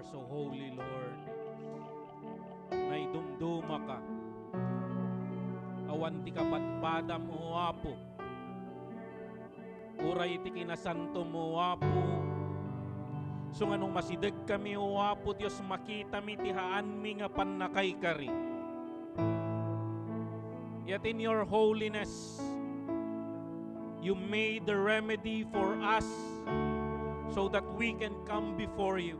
so holy, Lord. Naidumduma ka. Awan ti kapatpadam o Apo. Uray ti kinasanto mo Apo. So anong masidag kami o Apo Diyos makita mi ti haan mi nga pannakay kari. Yet in your holiness, you made the remedy for us so that we can come before you.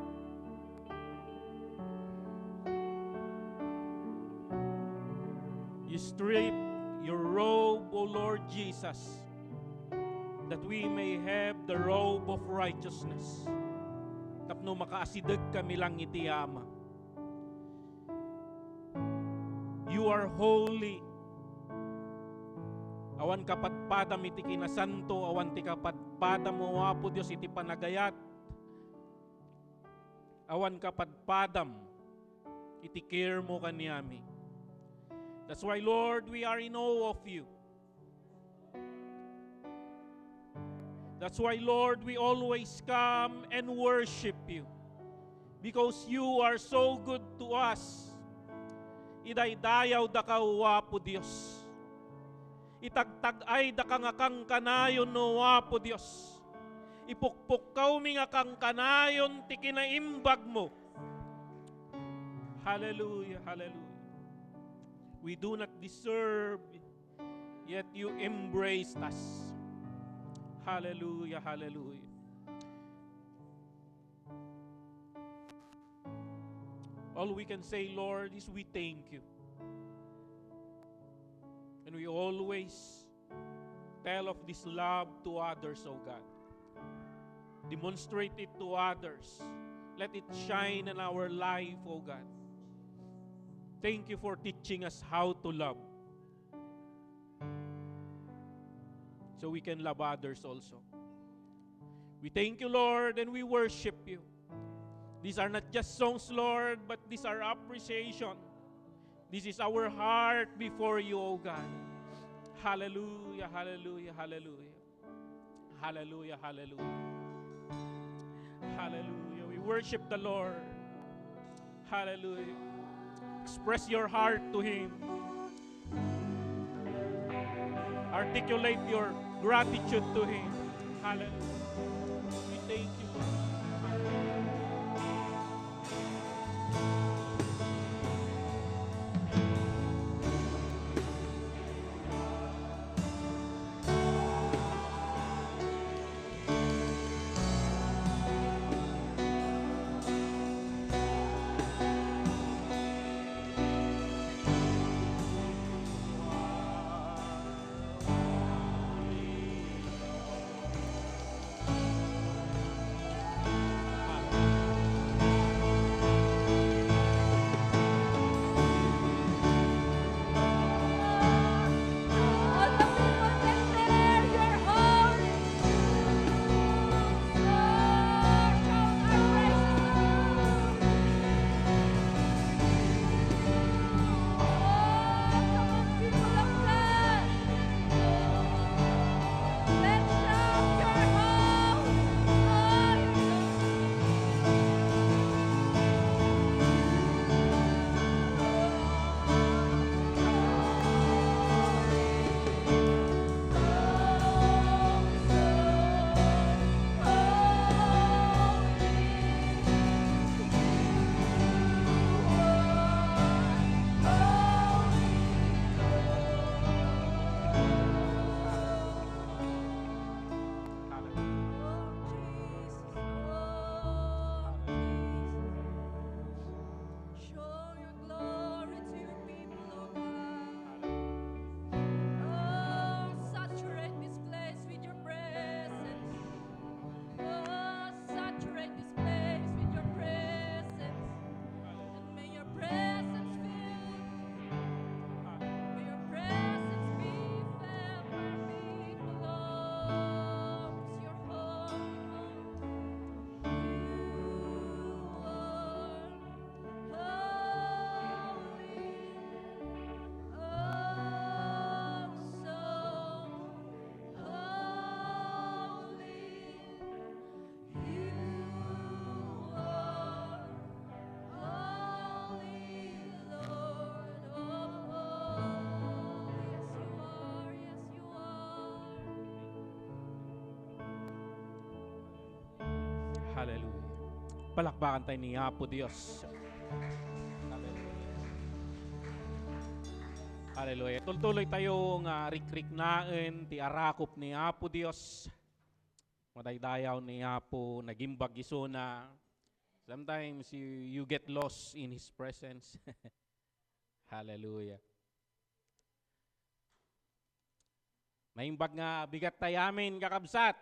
You strip your robe, O Lord Jesus, that we may have the robe of righteousness. Tapno makaasidag kami lang iti Ama. You are holy. Awan kapatpadam iti kinasanto, awan ti kapatpadam o Apo Diyos iti panagayat. Awan kapatpadam iti care mo kanyami. That's why, Lord, we are in awe of you. That's why, Lord, we always come and worship you. Because you are so good to us. Idaydayaw da ka, O Apo Diyos. Itagtagay da ka nga kang kanayon, O Apo Diyos. Ipukpuk kaw mi nga kang kanayon ti kinaimbag mo. Hallelujah, hallelujah. We do not deserve, yet you embraced us. Hallelujah, hallelujah. All we can say, Lord, is we thank you. And we always tell of this love to others, O God. Demonstrate it to others. Let it shine in our life, O God. Thank you for teaching us how to love. So we can love others also. We thank you, Lord, and we worship you. These are not just songs, Lord, but these are appreciation. This is our heart before you, O God. Hallelujah, hallelujah, hallelujah. Hallelujah, hallelujah. Hallelujah. We worship the Lord. Hallelujah. Express your heart to Him. Articulate your gratitude to Him. Hallelujah. We thank you, Lord. Hallelujah. Palakpakan tayo ni Apo Diyos. Hallelujah. Hallelujah. Tuloy tayong rikrik-naen, ti arakop ni Apo Diyos. Madaydayaw ni Apo, nagimbag isuna. Sometimes you get lost in His presence. Hallelujah. Naimbag nga bigat tayamin kakabsat.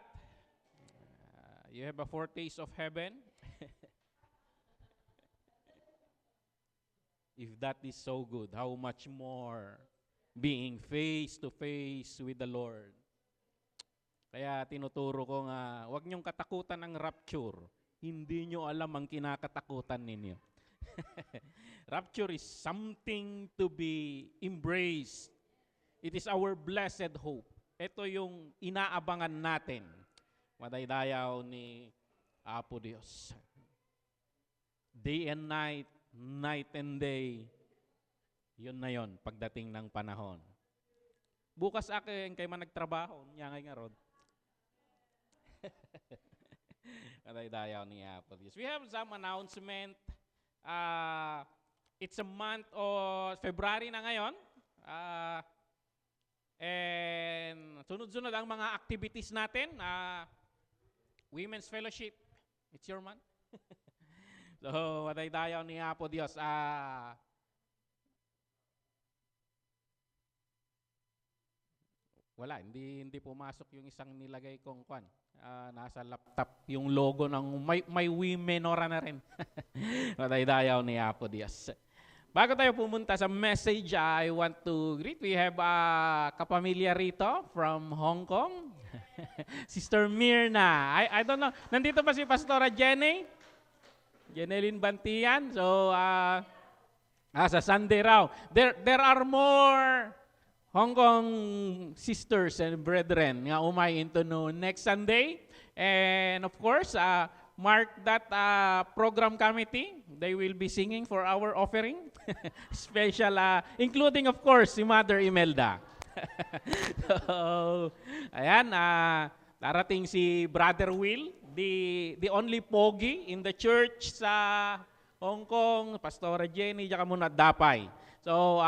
You have a foretaste of heaven. If that is so good, how much more being face to face with the Lord. Kaya tinuturo ko nga, huwag niyong katakutan ng rapture. Hindi niyo alam ang kinakatakutan ninyo. Rapture is something to be embraced. It is our blessed hope. Ito yung inaabangan natin. Madaydayaw ni Apo Diyos. Day and night, night and day, yun na yun, pagdating ng panahon. Bukas akin kay man nagtrabaho, nyangay nga ron. Madaydayaw ni Apo Diyos. We have some announcement. It's a month of February na ngayon. And sunod-sunod ang mga activities natin. Women's Fellowship, it's your month. So, madaydayaw ni Apo Diyos. Wala, hindi pumasok yung isang nilagay kong kwan. Nasa laptop yung logo ng may women ora na rin. Madaydayaw ni Apo Diyos. Bago tayo pumunta sa message, I want to greet. We have a kapamilya rito from Hong Kong. Sister Mirna. I don't know. Nandito ba si Pastora Jenny? Jenelyn Bantian. So, sa Sunday raw. There are more Hong Kong sisters and brethren nga umay into no next Sunday. And of course, mark that program committee. They will be singing for our offering. Special, including of course si Mother Imelda. So, ayan, darating si Brother Will, the only pogi in the church sa Hong Kong, Pastora Jenny, tsaka muna Dapay. So,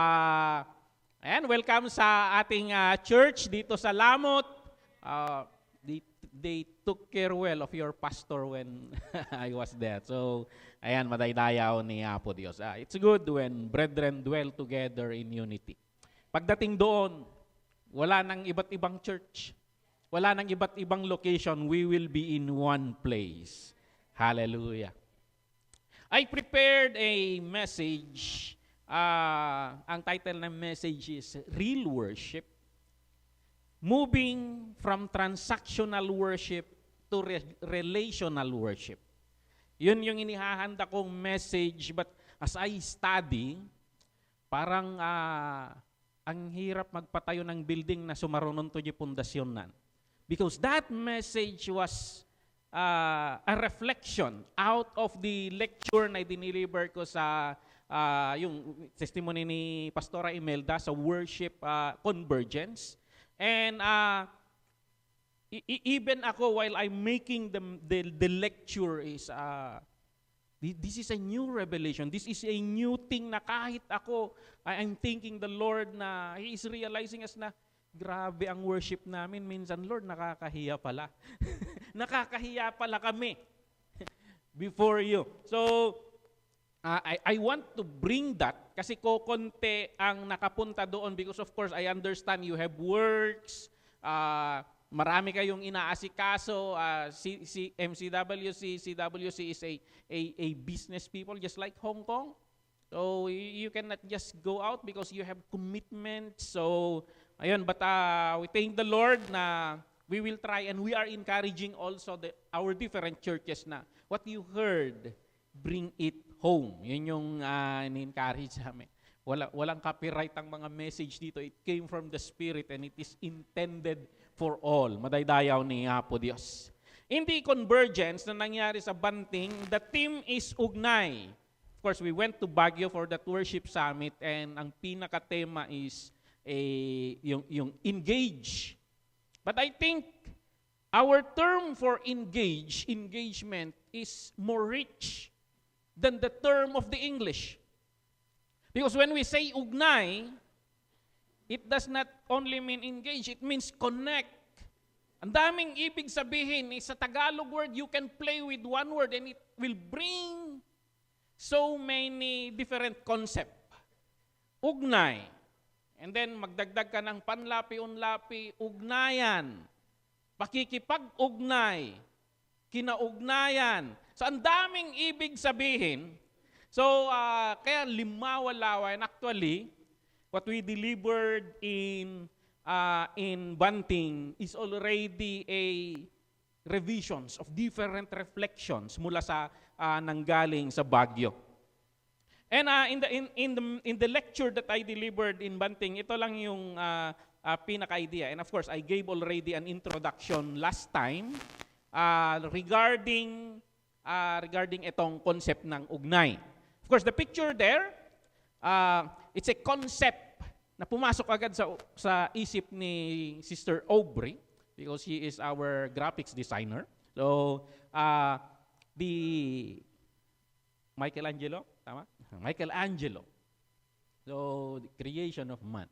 ayan, welcome sa ating church dito sa Lamot. They took care well of your pastor when I was there. So, ayan, madaydayaw ni Apo Diyos. It's good when brethren dwell together in unity. Pagdating doon, wala nang iba't ibang church. Wala nang iba't ibang location. We will be in one place. Hallelujah. I prepared a message. Ang title ng message is Real Worship. Moving from transactional worship to relational worship. Yun yung inihahanda kong message, but as I study, parang ang hirap magpatayo ng building na sumarunon to yung pundasyon nan. Because that message was a reflection out of the lecture na diniliver ko sa yung testimony ni Pastora Imelda sa worship convergence. And even ako, while I'm making the lecture, is this is a new revelation. This is a new thing na kahit ako, I'm thinking the Lord na He is realizing us na grabe ang worship namin. Minsan, Lord, nakakahiya pala. Nakakahiya pala kami before you. So, I want to bring that kasi kokonte ang nakapunta doon because of course I understand you have works, marami kayong inaasikaso, si MCWC, CWC is a business people just like Hong Kong. So you cannot just go out because you have commitment. So ayun, but we thank the Lord na we will try and we are encouraging also our different churches na what you heard, bring it home. Yun yung ni-encourage namin. Walang copyright ang mga message dito. It came from the Spirit and it is intended for all. Madaydayaw ni Apo Diyos. In the convergence na nangyari sa Banting, the theme is Ugnay. Of course, we went to Baguio for that worship summit and ang pinaka-tema is yung engage. But I think our term for engagement, is more rich than the term of the English. Because when we say ugnay, it does not only mean engage, it means connect. Ang daming ibig sabihin. Sa Tagalog word, you can play with one word and it will bring so many different concept. Ugnay. And then magdagdag ka ng panlapi-unlapi, ugnayan. Pakikipag-ugnay. Kinaugnayan. So ang daming ibig sabihin. So kaya limaw-lawa. And actually, what we delivered in Banting is already a revisions of different reflections mula sa nanggaling sa Baguio. And in the lecture that I delivered in Banting, ito lang yung pinaka-idea. And of course, I gave already an introduction last time regarding itong concept ng ugnay. Of course, the picture there, it's a concept na pumasok agad sa isip ni Sister Aubrey because she is our graphics designer. So, the Michelangelo, tama? Michelangelo. So, the creation of man.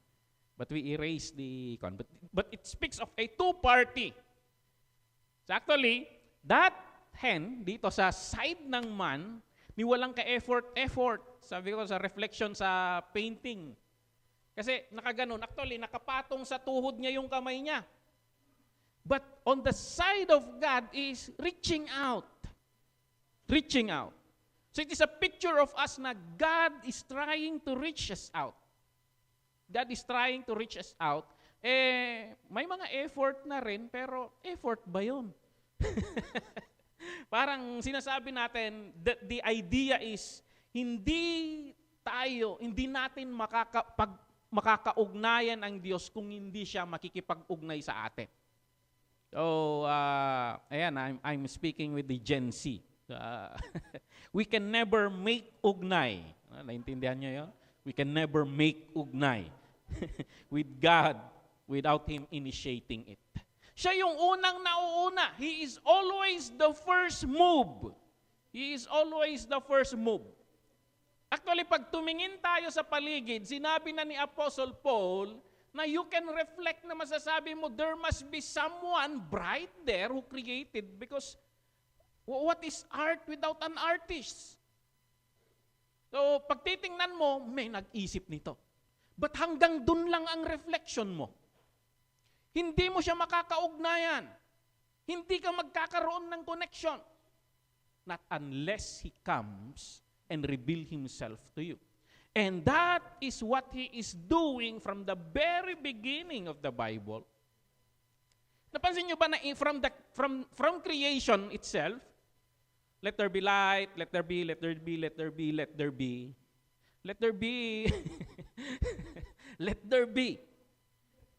But we erase the but it speaks of a two-party. So actually, that hen dito sa side ng man, ni walang ka-effort. Sabi ko sa reflection sa painting. Kasi nakaganon, actually, nakapatong sa tuhod niya yung kamay niya. But on the side of God is reaching out. Reaching out. So it is a picture of us na God is trying to reach us out. God is trying to reach us out. May mga effort na rin, pero effort ba yun? Parang sinasabi natin, the idea is, hindi natin makakaugnayan ang Diyos kung hindi siya makikipag-ugnay sa atin. So, ayan, I'm speaking with the Gen Z. We can never make ugnay. Naintindihan niyo yun? We can never make ugnay with God without Him initiating it. Siya yung unang nauuna. He is always the first move. He is always the first move. Actually, pag tumingin tayo sa paligid, sinabi na ni Apostle Paul na you can reflect na masasabi mo, there must be someone bright there who created because what is art without an artist? So, pag titingnan mo, may nag-isip nito. But hanggang dun lang ang reflection mo. Hindi mo siya makakaugnayan. Hindi ka magkakaroon ng connection. Not unless He comes and reveal Himself to you. And that is what He is doing from the very beginning of the Bible. Napansin niyo ba na from creation itself, let there be light, let there be, let there be, let there be, let there be, let there be, let there be.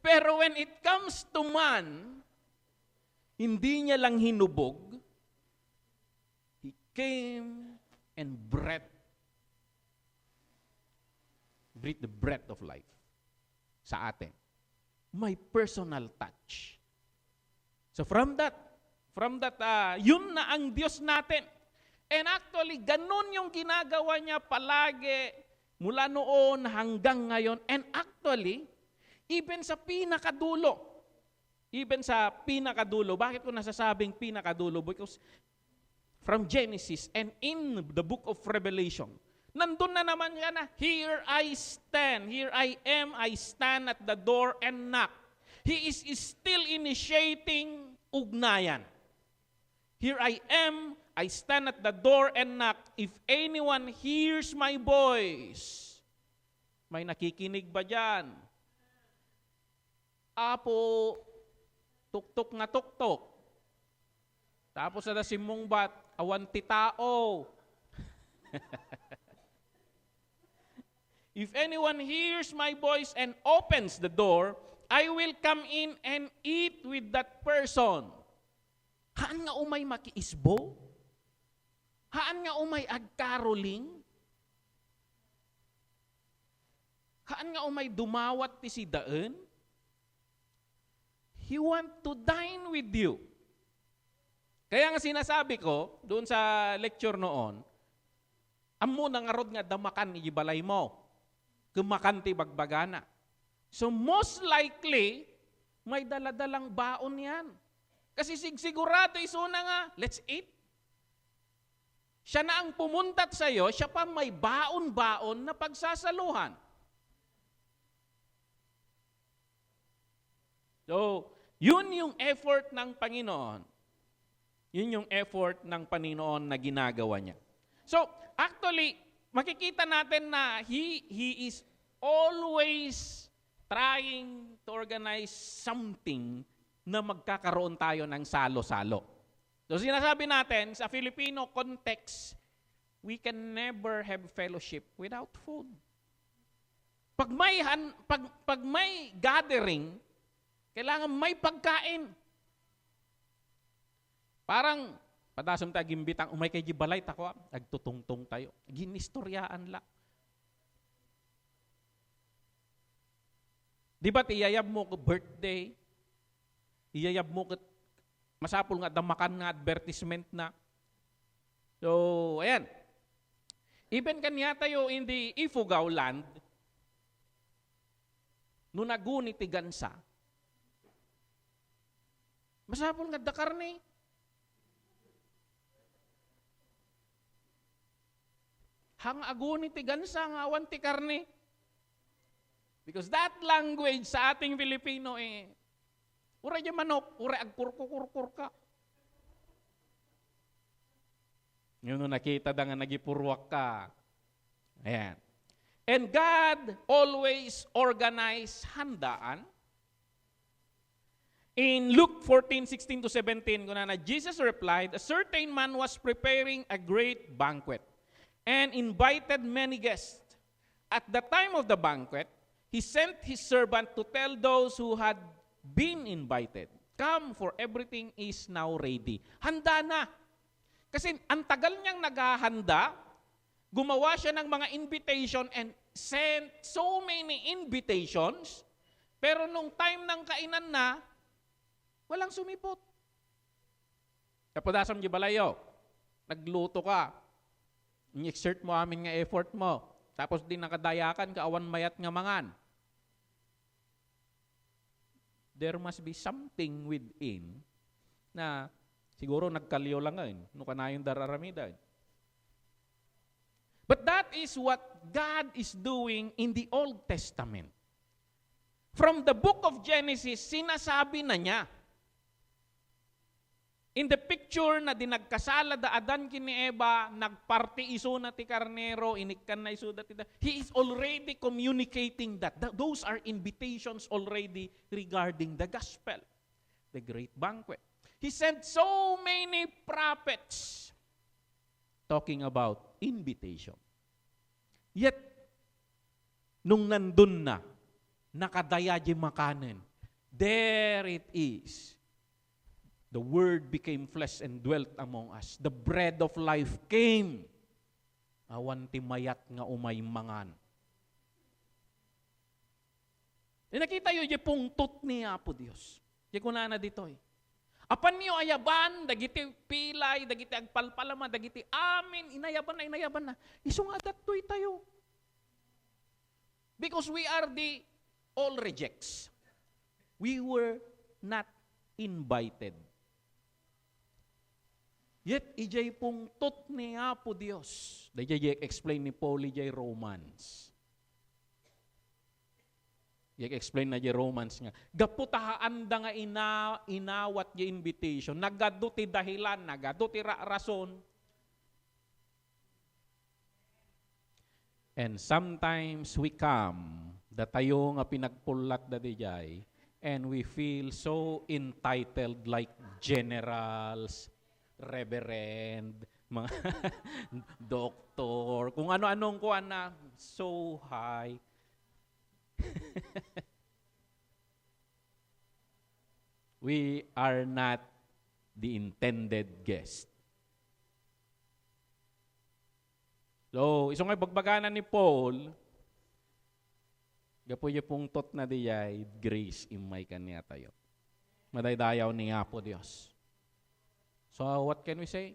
Pero when it comes to man, hindi niya lang hinubog, He came and breathed the breath of life sa atin. May personal touch. So from that, yun na ang Diyos natin. And actually, ganun yung ginagawa niya palagi mula noon hanggang ngayon. And actually, even sa pinakadulo, bakit ko nasasabing pinakadulo? Because from Genesis and in the book of Revelation, nandun na naman yan na, here I stand, here I am, I stand at the door and knock. He is still initiating ugnayan. Here I am, I stand at the door and knock. If anyone hears my voice, may nakikinig ba dyan? Apo, tuktok nga tuktok. Tapos na simong bat, awanti tao. If anyone hears my voice and opens the door, I will come in and eat with that person. Haan nga umay makiisbo? Haan nga umay agkaroling? Haan nga umay dumawat ti si daan? He want to dine with you. Kaya nga sinasabi ko, doon sa lecture noon, amo nang arod nga damakan ibalay mo. Kumakan ti bagbagana. So most likely, may daladalang baon yan. Kasi sigurado isuna nga, let's eat. Siya na ang pumuntat sa'yo, siya pa may baon-baon na pagsasaluhan. So, yun yung effort ng Panginoon. Yun yung effort ng Panginoon na ginagawa niya. So, actually, makikita natin na He is always trying to organize something na magkakaroon tayo ng salo-salo. So, sinasabi natin, sa Filipino context, we can never have fellowship without food. Pag may gathering, kailangan may pagkain. Parang, padasam tayo gimbitang, umay kay gibalay, tako, agtutungtong tayo. Ginistoryaan lang. Di ba tiyayab mo ko birthday? Iyayab mo ko, masapul nga damakan nga advertisement na. So, ayan. Even kanya tayo in the Ifugao land, no naguni ti gansa, masapul nga da karne. Hang aguni ti gansa nga awan ti karne. Because that language sa ating Filipino ura dyan manok, ura agkurkur ka. Yun nung nakita da nga nagipurwak ka. Ayan. And God always organize handaan. In Luke 14:16-17, Jesus replied, a certain man was preparing a great banquet and invited many guests. At the time of the banquet, he sent his servant to tell those who had been invited, come, for everything is now ready. Handa na. Kasi ang tagal niyang naghahanda, gumawa siya ng mga invitation and sent so many invitations, pero nung time ng kainan na, walang sumipot. Kapodasam di balayo, nagluto ka, in-exert mo amin nga effort mo, tapos din nakadayakan ka, awan mayat nga mangan. There must be something within na siguro nagkalyo lang ngayon, no kanayong dararamidan. But that is what God is doing in the Old Testament. From the book of Genesis, sinasabi na niya, in the picture na dinagkasala da Adan kini Eva, nagparti iso na ti karnero, inikkan na iso dati da. He is already communicating that. Those are invitations already regarding the gospel, the great banquet. He sent so many prophets talking about invitation. Yet, nung nandun na, nakadaya di makanin, there it is. The Word became flesh and dwelt among us. The bread of life came. Awan ti mayat nga umay mangan. Nakita yun yung pungtot ni Apo Diyos. Yung kunana dito Apan niyo ayaban, dagiti pilay, dagiti agpalpalama, dagiti amin, inayaban na. Isungadat to'y tayo. Because we are the all rejects. We were not invited. Yet, ijay pungtot ni Apo Diyos. Ijay explain ni Paul, ijay Romans. I-explain na di Romans nga. Gaputahaan da nga inawat di invitation. Nagado ti dahilan, nagado ti rason. And sometimes we come, datayo nga pinagpulat da di jay, and we feel so entitled like generals, reverend, mga doktor, kung ano-anong kuan na, so high. We are not the intended guest. So, isang nga bagbaganan ni Paul, gapoy pong tot na diyay, grace imay kanya tayo. Madaydayaw ni Apo Diyos. So what can we say?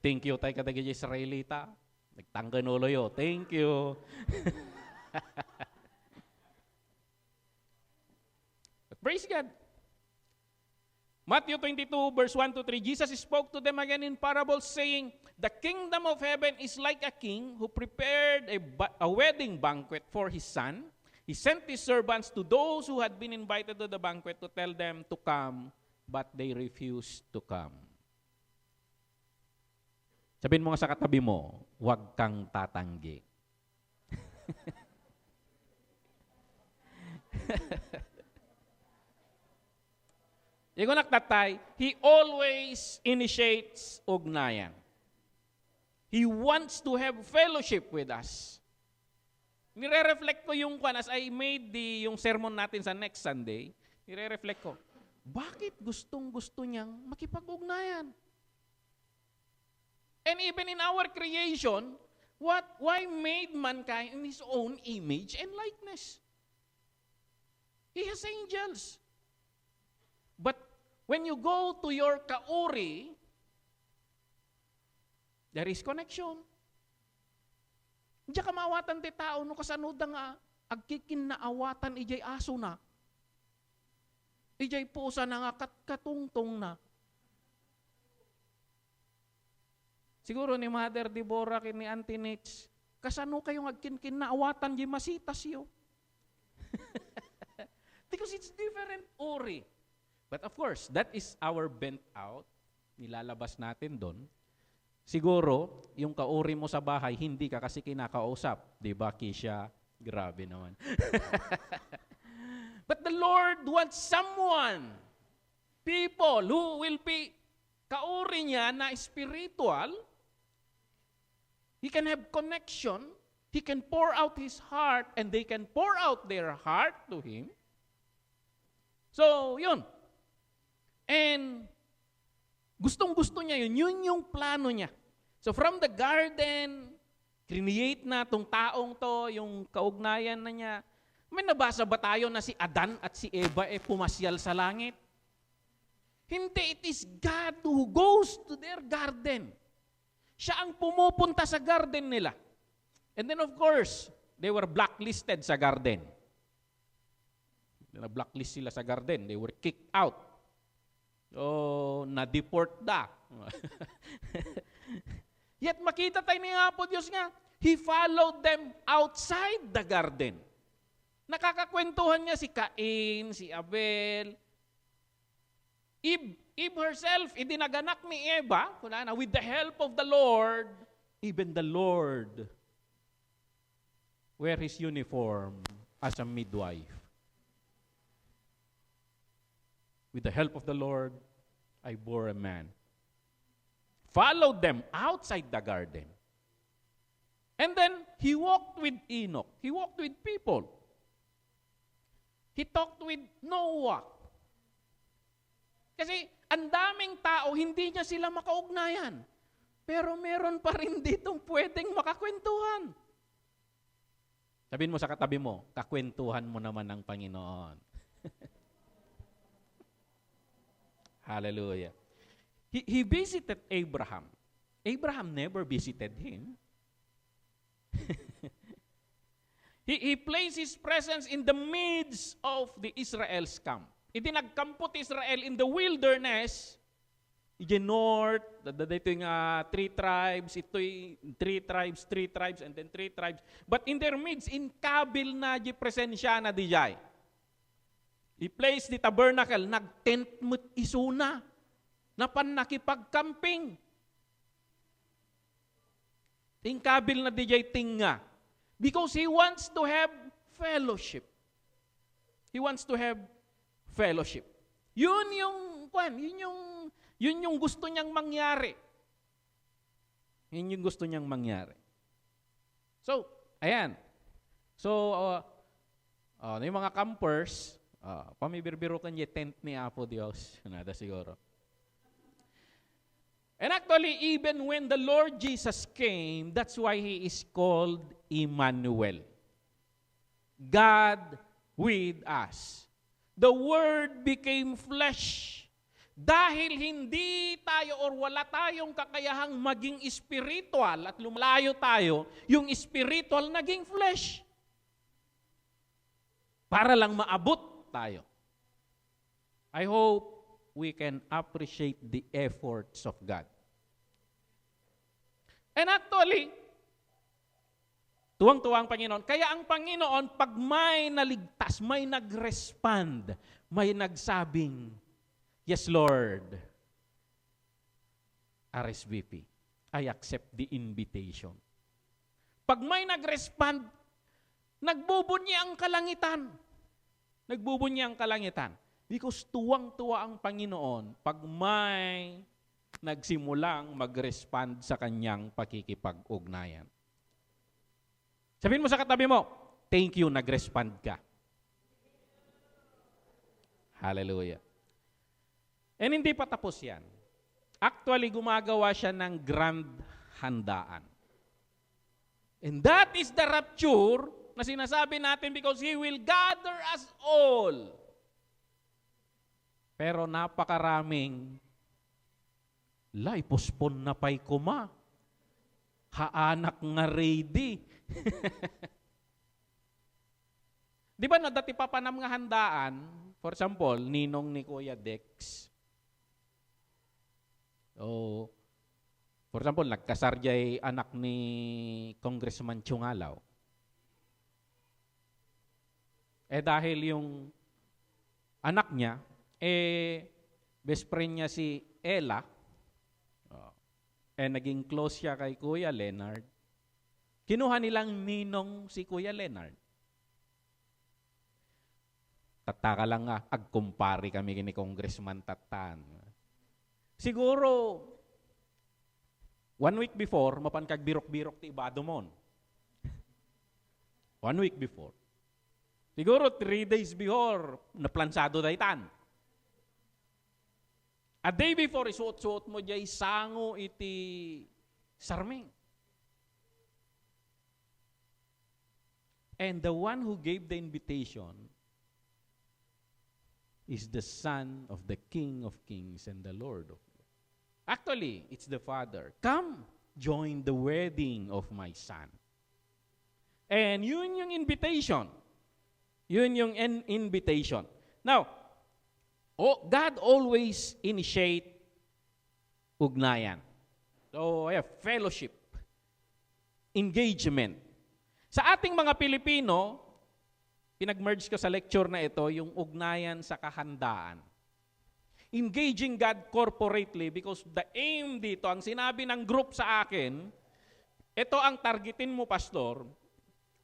Thank you tayo kadagi Israelita. Nagtanggan ulo yo. Thank you. But praise God. Matthew 22 verse 1 to 3, Jesus spoke to them again in parables saying, the kingdom of heaven is like a king who prepared a wedding banquet for his son. He sent his servants to those who had been invited to the banquet to tell them to come, but they refused to come. Sabihin mo nga sa katabi mo, huwag kang tatanggi. Yung nagtatay, he always initiates ugnayan. He wants to have fellowship with us. Nire-reflect ko yung as I made yung sermon natin sa next Sunday, nire-reflect ko, bakit gustong-gusto niyang makipag-ugnayan? And even in our creation, why made mankind in his own image and likeness? He has angels. But when you go to your kauri, there is connection. Diya ka maawatan ti tao, no kasanuda nga, agkikin na awatan, ijay aso na. Ijay pusa na nga katungtong na. Siguro ni Mother Deborah ni Auntie Nitz, kasano kayong agkinkin na awatan di masitas yo. Because it's different ori. But of course, that is our bent out. Nilalabas natin doon. Siguro, yung kauri mo sa bahay, hindi ka kasi kinakausap. Diba, Kisha? Grabe naman. But the Lord wants someone, people who will be kauri niya na spiritual. He can have connection. He can pour out his heart and they can pour out their heart to him. So, yun. And gustong-gusto niya yun. Yun yung plano niya. So, from the garden, create na tong taong to, yung kaugnayan na niya. May nabasa ba tayo na si Adan at si Eva pumasyal sa langit? Hindi, it is God who goes to their garden. Siya ang pumupunta sa garden nila. And then of course, they were blacklisted sa garden. Na-blacklist sila sa garden. They were kicked out. So, na-deport da. Yet makita tayo ni Apo Diyos nga, He followed them outside the garden. Nakakakwentuhan niya si Cain, si Abel. Eve herself, idinaganak ni Eva, with the help of the Lord, even the Lord wear his uniform as a midwife. With the help of the Lord, I bore a man. Followed them outside the garden. And then, he walked with Enoch. He walked with people. He talked with Noah. Kasi, ang daming tao, hindi niya sila makaugnayan. Pero meron pa rin ditong pwedeng makakwentuhan. Sabihin mo sa katabi mo, kakwentuhan mo naman ng Panginoon. Hallelujah. He visited Abraham. Abraham never visited him. He placed his presence in the midst of the Israel's camp. Nagkampot Israel in the wilderness, iti north, dito yung 3 tribes, ito yung 3 tribes, and then 3 tribes. But in their midst, in kabil na di presensya na di jay. He placed the tabernacle, nag-tent mo isuna, napan nakipag-camping. Tingkabil na di jay tinga. Because he wants to have fellowship. He wants to have fellowship. Yun yung gusto niyang mangyari. Yun yung gusto niyang mangyari. So, ayan. So, yung mga campers, pamibirbiro kan yung tent ni Apo Dios. Nada siguro. And actually, even when the Lord Jesus came, that's why He is called Emmanuel. God with us. The Word became flesh Dahil hindi tayo or wala tayong kakayahang maging spiritual at lumalayo tayo, yung spiritual naging flesh. Para lang maabot tayo. I hope we can appreciate the efforts of God. And actually, tuwang-tuwa ang Panginoon. Kaya ang Panginoon, pag may naligtas, may nag-respond, may nagsabing, "Yes, Lord, RSVP, I accept the invitation." Pag may nag-respond, nagbubunyi ang kalangitan. Nagbubunyi ang kalangitan. Because tuwang-tuwa ang Panginoon pag may nagsimulang mag-respond sa kanyang pakikipag-ugnayan. Sabihin mo sa katabi mo, "Thank you, nag-respond ka." Hallelujah. And hindi pa tapos yan. Actually, gumagawa siya ng grand handaan. And that is the rapture na sinasabi natin because He will gather us all. Pero napakaraming ipospon na pa'y kuma. Haanak nga ready. Di ba dati pa panam nga handaan, for example, ninong ni Kuya Dex. For example, nagkasarjay anak ni Congressman Chungalaw. Dahil yung anak niya, best friend niya si Ella, naging close siya kay Kuya Leonard. Kinuha nilang ninong si Kuya Leonard. Tataka lang nga, agkumpari kami ni Congressman Tatan. Siguro, 1 week before, mapankag birok-birok ti Ibadomon. 1 week before. Siguro 3 days before, naplansado daytan. A day before, isuot-suot mo jay sango iti sarming. And the one who gave the invitation is the Son of the King of Kings and the Lord of Lords. Actually, it's the Father. Come, join the wedding of my Son. And yun yung invitation. Yun yung invitation. Now, God always initiate ugnayan. So, fellowship, engagement. Sa ating mga Pilipino, pinag-merge ko sa lecture na ito, yung ugnayan sa kahandaan. Engaging God corporately because the aim dito, ang sinabi ng group sa akin, ito ang targetin mo, Pastor,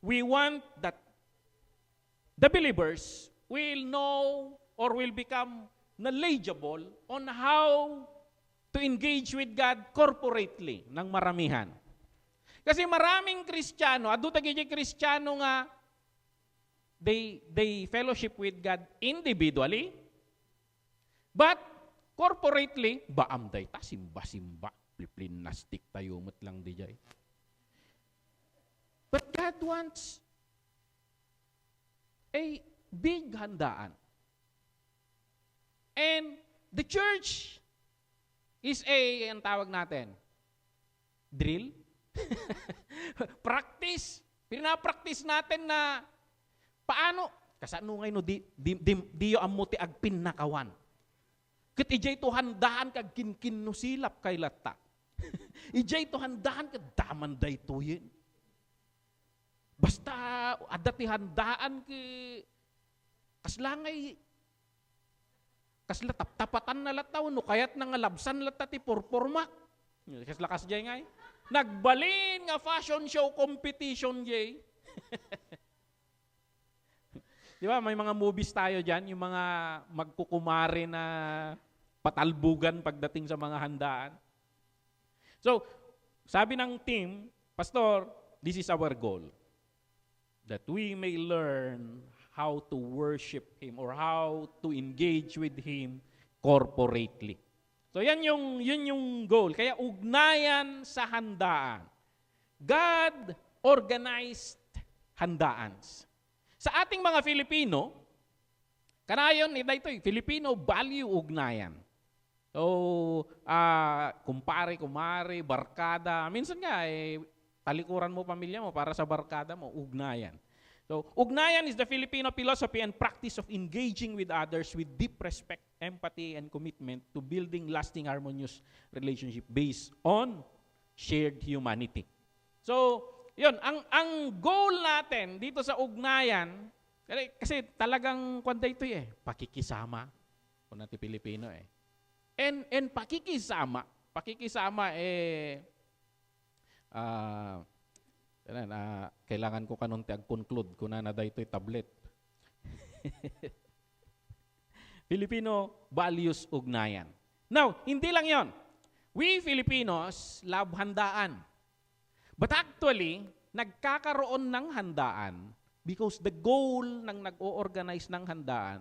we want that the believers will know or will become knowledgeable on how to engage with God corporately ng maramihan. Kasi maraming Kristiyano, adutagay Kristiyano nga, they fellowship with God individually, but corporately, baamday ta, simba-simba, plinastik tayo mo't lang di jay. But God wants a big handaan. And the church is ang tawag natin, drill? Practice. Pinapractice natin na paano, kasano ngayon di yo amuti agpin nakawan. Kat ijay to handaan kag kinkin no silap kay latta. Ijay to handaan kag daman day to yin. Basta adati handaan ki kaslangay kasla tapatan na lataw no kayat nga labsan latta ti purpurmak. Kaslakas jay ngay. Nagbalin nga fashion show competition jay. Di ba, may mga movies tayo dyan, yung mga magkukumare na patalbugan pagdating sa mga handaan. So, sabi ng team, Pastor, this is our goal. That we may learn how to worship Him or how to engage with Him corporately. So, yun yung goal. Kaya ugnayan sa handaan. God organized handaans. Sa ating mga Filipino, kanayon, ito, Filipino value ugnayan. So, kumpare, kumare, barkada. Minsan nga, talikuran mo pamilya mo para sa barkada mo, ugnayan. So, ugnayan is the Filipino philosophy and practice of engaging with others with deep respect, empathy, and commitment to building lasting harmonious relationship based on shared humanity. So, yun, ang goal natin dito sa ugnayan, kasi talagang kwanda ito pakikisama. Kung natin Pilipino And pakikisama kailangan ko kanong tag-conclude kung na ito'y tablet. Filipino values ugnayan. Now, hindi lang yon. We Filipinos love handaan. But actually, nagkakaroon ng handaan because the goal ng nag-o-organize ng handaan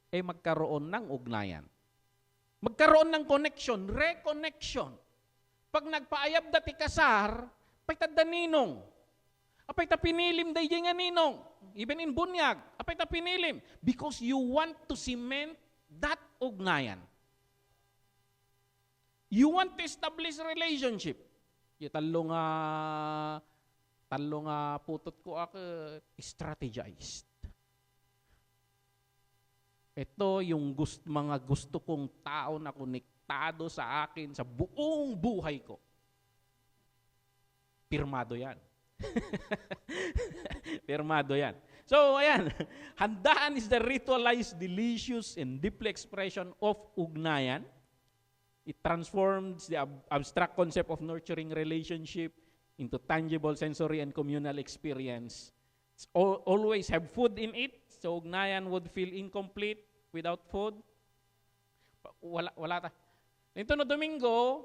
ay magkaroon ng ugnayan. Magkaroon ng connection, reconnection. Pag nagpaayab dati kasar, apay ta ninong. Apay ta pinilim day nga ninong. Even in bunyag, apay ta pinilim. Because you want to cement that ugnayan. You want to establish relationship. Talo nga putot ko ako strategized. Ito yung mga gusto kong tao na konektado sa akin sa buong buhay ko. Pirmado yan. Pirmado yan. So, ayan. Handaan is the ritualized, delicious, and deeply expression of ugnayan. It transforms the abstract concept of nurturing relationship into tangible sensory and communal experience. It's always have food in it. So, ugnayan would feel incomplete without food. Wala ta. Ito no Domingo,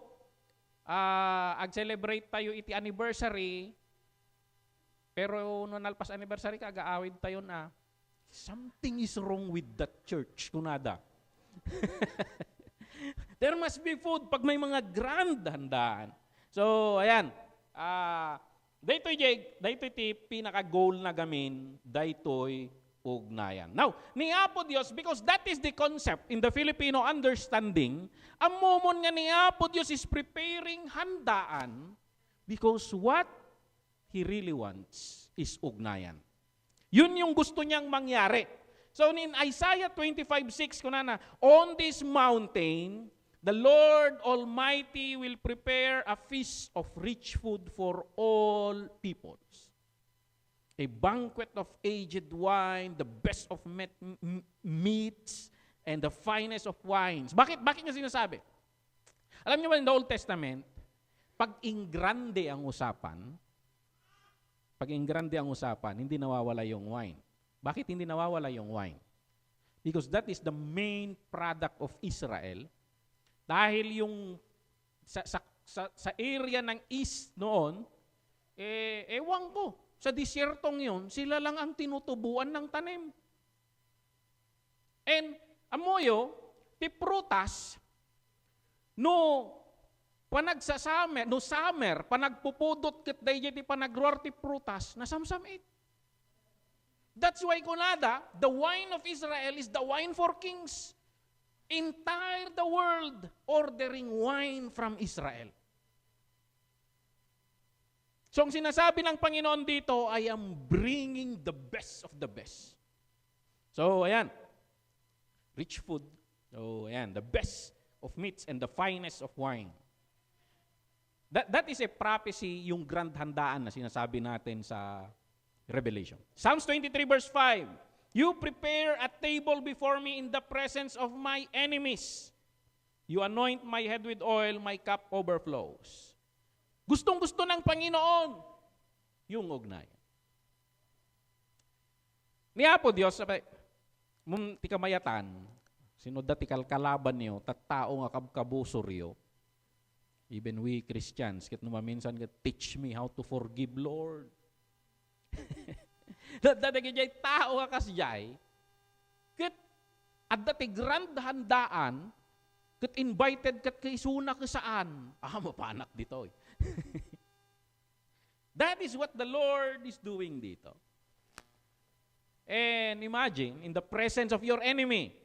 ag-celebrate tayo iti anniversary, pero no nalpas anniversary ka, aga-awid tayo na, something is wrong with that church, kunada. There must be food pag may mga grand handaan. So, ayan. Daytoy ti pinaka-goal na gamin, daytoy ugnayan. Now, ni Apo Dios, because that is the concept in the Filipino understanding, ang momon nga ni Apo Dios is preparing handaan because what He really wants is ugnayan. Yun yung gusto niyang mangyari. So, in Isaiah 25:6, kunana, on this mountain, the Lord Almighty will prepare a feast of rich food for all peoples. A banquet of aged wine, the best of meats, and the finest of wines. Bakit niya sinasabi? Alam niyo ba in the Old Testament, pag ingrande ang usapan, hindi nawawala yung wine. Bakit hindi nawawala yung wine? Because that is the main product of Israel. Dahil yung sa area ng east noon, ewan ko, sa disyertong yun, sila lang ang tinutubuan ng tanim. And amoyo, ti prutas, no summer, panagpupudot ket dayjay ti panagruar ti prutas, nasamsam it. That's why kunada, the wine of Israel is the wine for kings. Entire the world ordering wine from Israel. So ang sinasabi ng Panginoon dito, I am bringing the best of the best. So ayan, rich food. So ayan, the best of meats and the finest of wine. That is a prophecy, yung grand handaan na sinasabi natin sa Revelation. Psalms 23 verse 5. You prepare a table before me in the presence of my enemies. You anoint my head with oil, my cup overflows. Gustong-gusto ng Panginoon yung ugnayan. Ni Apo Dios, sabi, ti kamayatan, sinod ti kalkalaban niyo, tattao nga kabkabusoryo, even we Christians, kit numaminsan, teach me how to forgive, Lord. Dadagijay tao ka kasjay, ket adda ti grand handaan, ket invited ket kaisuna ka saan, mapanak dito. That is what the Lord is doing dito. And imagine, in the presence of your enemy,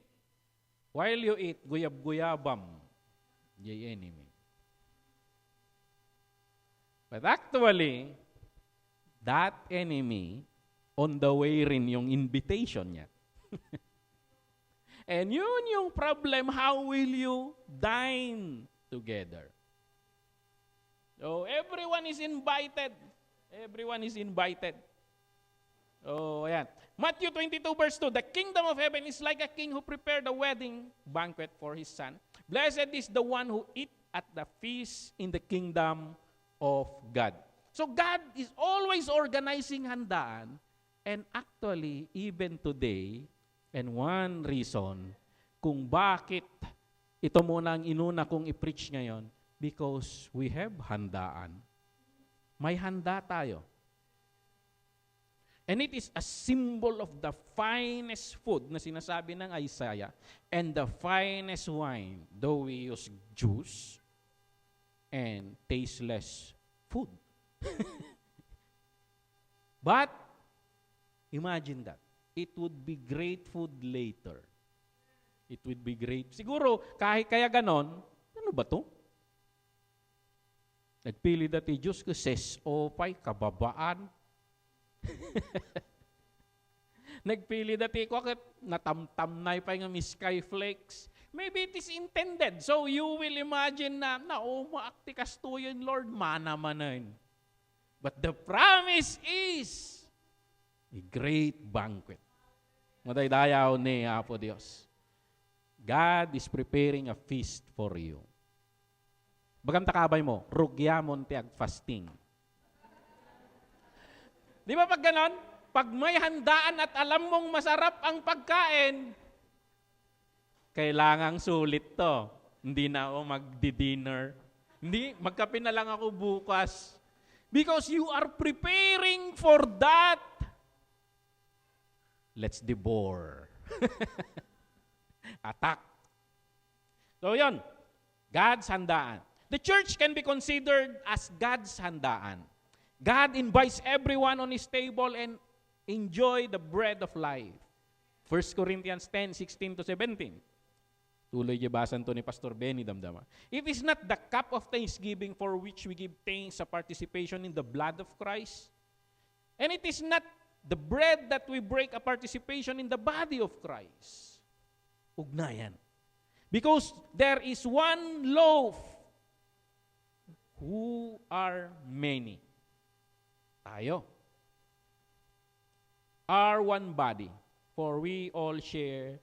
while you eat guyab-guyabam, the enemy. But actually, that enemy, on the way rin yung invitation niya. And yun yung problem, how will you dine together? So, everyone is invited. Everyone is invited. Oh, ayan. Matthew 22 verse 2, the kingdom of heaven is like a king who prepared a wedding banquet for his son. Blessed is the one who eat at the feast in the kingdom of God. So God is always organizing handaan, and actually, even today, and one reason kung bakit ito muna ang inuna kong i-preach ngayon, because we have handaan. May handa tayo. And it is a symbol of the finest food na sinasabi ng Isaiah and the finest wine, though we use juice and tasteless food. But, imagine that. It would be great food later. It would be great. Siguro, kahit kaya ganon, ano ba to? Nagpili dati Diyos ko, ses o pay, kababaan. Nagpili dati ko, natamtam na pa yung skyflakes. Maybe it is intended. So you will imagine na maakti kastuyon, Lord, mana-manan. But the promise is a great banquet. Madaydayaw ni Apo Dios. God is preparing a feast for you. Bagam takabay mo, rugyamon ti ag fasting. Di ba pag ganon? Pag may handaan at alam mong masarap ang pagkain, kailangang sulit to. Hindi na ako magdi-dinner. Hindi, magkape na lang ako bukas. Because you are preparing for that. Let's devour. Attack. So yun, God's handaan. The church can be considered as God's handaan. God invites everyone on His table and enjoy the bread of life. 1 Corinthians 10:16-17. Tuloy gibasan to ni Pastor Benny Damdama. It is not the cup of thanksgiving for which we give thanks sa participation in the blood of Christ. And it is not the bread that we break a participation in the body of Christ. Ugnayan. Because there is one loaf who are many. Tayo. Are one body, for we all share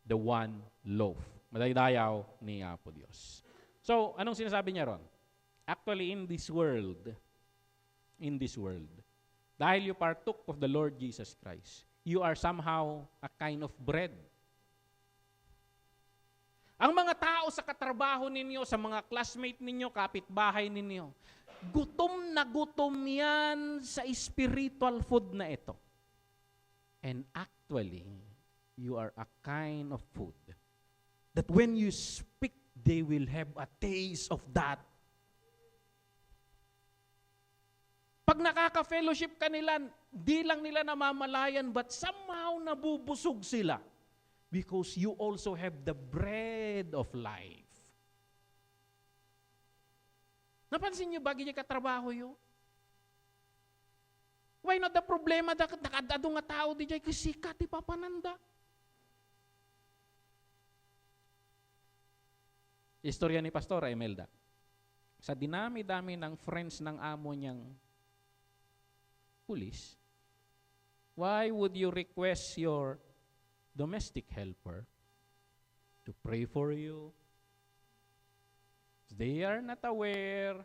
the one loaf. Madaydayaw ni Apo Diyos. So, anong sinasabi niya ron? Actually, in this world, dahil you partook of the Lord Jesus Christ, you are somehow a kind of bread. Ang mga tao sa katrabaho ninyo, sa mga classmate ninyo, kapitbahay ninyo, gutom na gutom yan sa spiritual food na ito. And actually, you are a kind of food that when you speak, they will have a taste of that. Pag nakaka-fellowship ka nila, di lang nila namamalayan, but somehow nabubusog sila. Because you also have the bread of life. Napansin niyo ba ganyan katrabaho yun? Why not the problema da nakadado nga tao di jay kasika ti papananda? Istorya ni Pastor Imelda. Sa dinami-dami ng friends ng amo niyang pulis, why would you request your domestic helper to pray for you? They are not aware,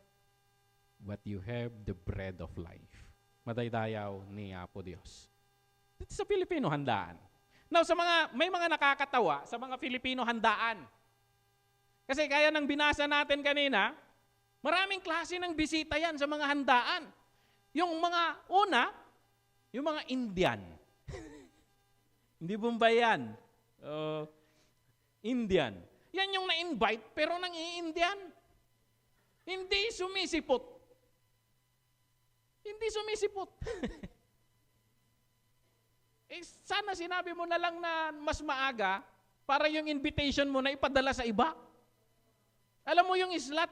but you have the bread of life. Madaydayaw ni Apo Diyos. Ito sa Pilipino handaan. Now, may mga nakakatawa sa mga Filipino handaan. Kasi kaya nang binasa natin kanina, maraming klase ng bisita yan sa mga handaan. Yung mga una, yung mga Indian. Hindi Bombay yan. Indian. Yan yung na-invite, pero nang i-Indian. Hindi sumisipot. Hindi sumisipot. Sana sinabi mo na lang na mas maaga para yung invitation mo na ipadala sa iba. Alam mo yung islat?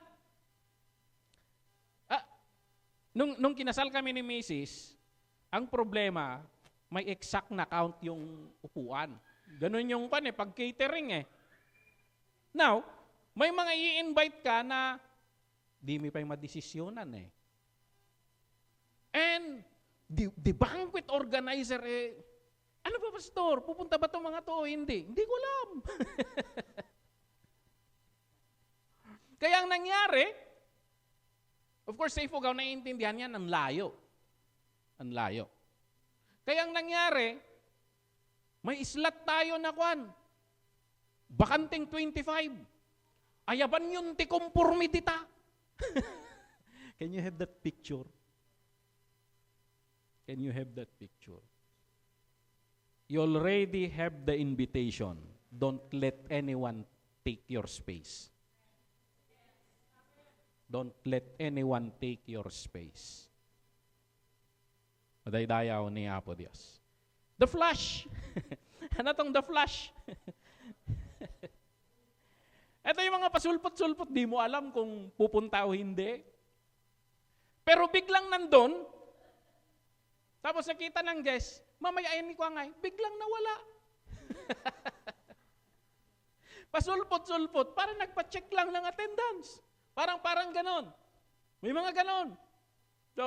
Nung kinasal kami ni Mrs., ang problema, may exact na count yung upuan. Ganun yung pag catering eh. Now, may mga i-invite ka na di mi pa'y madesisyonan eh. And the banquet organizer ano ba pastor? Pupunta ba itong mga to? Hindi. Hindi ko alam. Kaya ang nangyari, of course, sa Ifugao, naiintindihan yan, ang layo. Ang layo. Kaya ang nangyari, may islat tayo na bakanting 25. Ayaban yun ti conformity ta. Can you have that picture? Can you have that picture? You already have the invitation. Don't let anyone take your space. Don't let anyone take your space. Madaydayaw ni Apo Diyos. The flash. Ano tong the flash? Ito yung mga pasulpot-sulpot, di mo alam kung pupunta o hindi. Pero biglang nandun, tapos nakita ng guest, mamayain ni Kwangay, biglang nawala. Pasulpot-sulpot, parang nagpa-check lang ng attendance. Parang ganon. May mga ganon. So,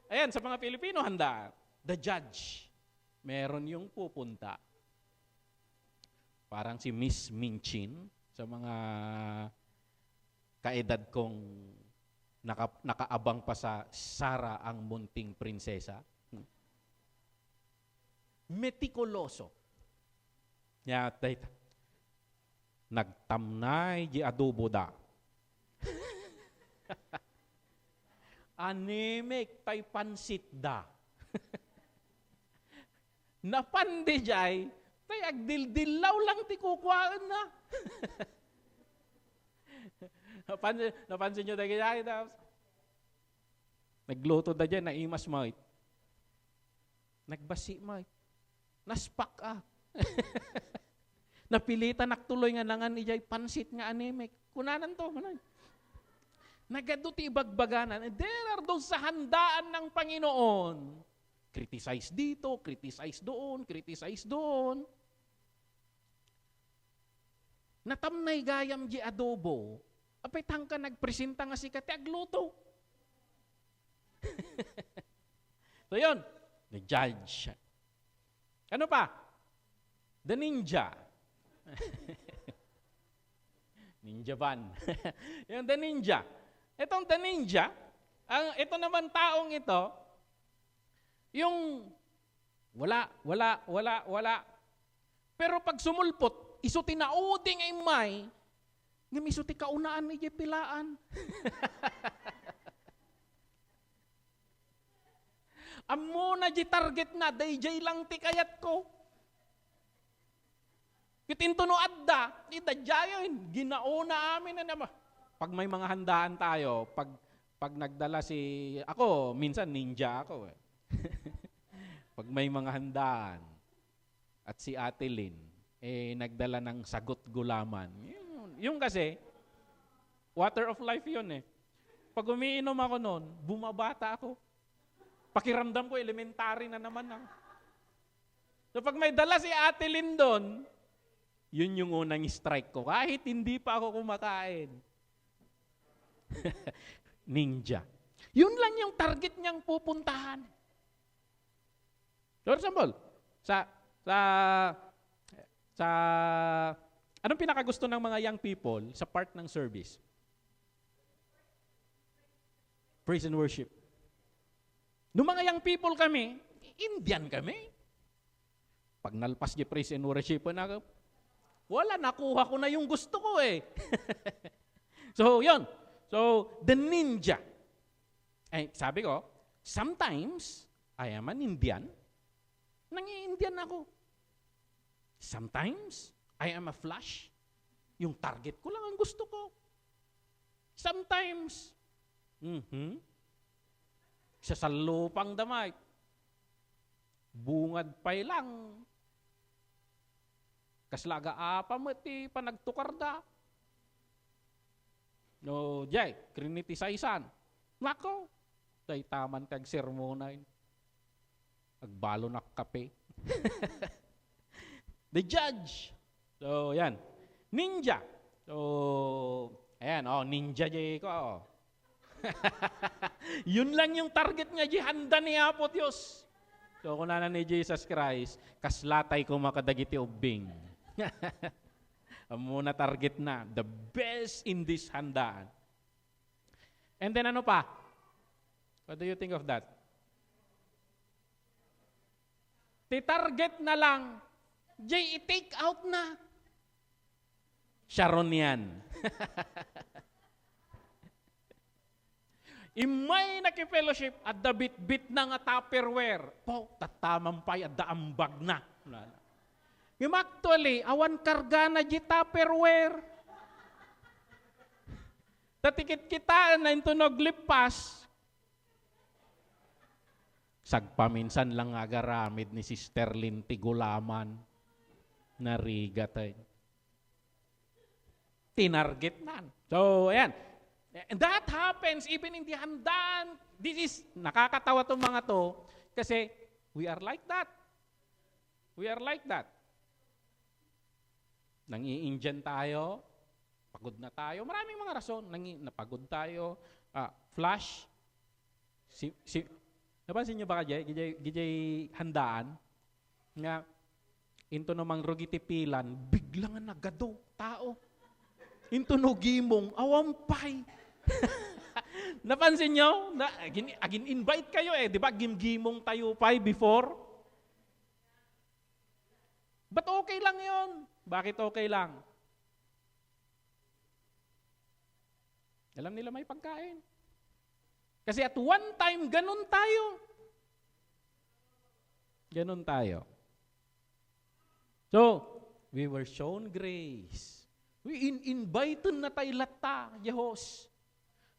ayan, sa mga Pilipino, handa. The judge, meron yung pupunta. Parang si Miss Minchin, sa mga kaedad kong nakaabang pa sa Sara ang munting prinsesa. Metikuloso. Nagtamnay di adobo da. Anemic tay pansit da. Napandi jay, tay agdildilaw lang ti kukwaan na. Napansin nyo tayo kaya nagluto da dyan, naimas mo. Nagbasi mo. Naspak Napilitan naktuloy nga nangan ijay pansit nga anemic. Kunanan to. Nagado ti ibagbaganan. There are those sa handaan ng Panginoon. Criticize dito, criticize doon. Natamnay gayam di adobo. Apay tangka nagpresenta nga si kati agluto. So yun, the judge. Ano pa? The ninja. Ninja van. Yung the ninja. Itong the ninja, ito naman taong ito, yung wala. Pero pag sumulpot, iso tinauding ay may, nga miso ti kaunaan ni pilaan. Amo na di target na, dayjay lang ti kayat ko. Kitinto no adda, itadyayon, ginauna amin na naman. Pag may mga handaan tayo, pag nagdala ako, minsan ninja ako eh. Pag may mga handaan, at si Ate Lynn, nagdala ng sagot gulaman. Yung kasi, water of life yun eh. Pag umiinom ako noon, bumabata ako. Pakiramdam ko, elementary na naman ako. So pag may dala si Ate Lynn doon, yun yung unang strike ko. Kahit hindi pa ako kumakain. Ninja. Yun lang yung target niyang pupuntahan. For example, anong pinakagusto ng mga young people sa part ng service? Praise and worship. Nung mga young people kami, Indian kami. Pag nalpas di praise and worship na ako, wala, nakuha ko na yung gusto ko eh. So, yun. So, the ninja. Sabi ko, sometimes, I am an Indian. Nangi-Indian ako. Sometimes, I am a flash. Yung target ko lang ang gusto ko. Sometimes, sa salupang damay, bungad pa'y lang. Kaslaga apa mo ti panagtukar da. No, jay, krinitisisan. Nako, day taman kag sermonain. Agbalo na kape. The judge. So, yan. Ninja. So, ayan, ninja jay ko. Yun lang yung target niya, jay, handa ni Apo Diyos. So, kung na ni Jesus Christ, kaslatay ko makadagiti ubing. Muna target na. The best in this handaan. And then ano pa? What do you think of that? Ti-target na lang. Jay, i-take out na. Sharon yan. Imay nakifellowship at the bit-bit na nga Tupperware. Po, tatamampay at daambag na. Yung actually, awan karga na di Tupperware. Tatikit kita na ito naglipas. Sagpaminsan lang agaramid ni Sister Linty Gulaman. Narigatay. Tinarget na. So, ayan. And that happens even in the handaan. This is, nakakatawa itong mga to kasi we are like that. We are like that. Nang-i-Indian tayo, pagod na tayo. Maraming mga rason. Napagod tayo. Flash. Napansin nyo ba gijay handaan? Nga, into namang rugitipilan, biglang nga nagado, tao. Into no gimong, awampay. Napansin nyo? Agin invite kayo di ba? Gimgimong tayo pay before. But okay lang yon. Bakit okay lang? Alam nila may pagkain. Kasi at one time, ganun tayo. Ganun tayo. So, we were shown grace. We invite na tayo lata, Diyos.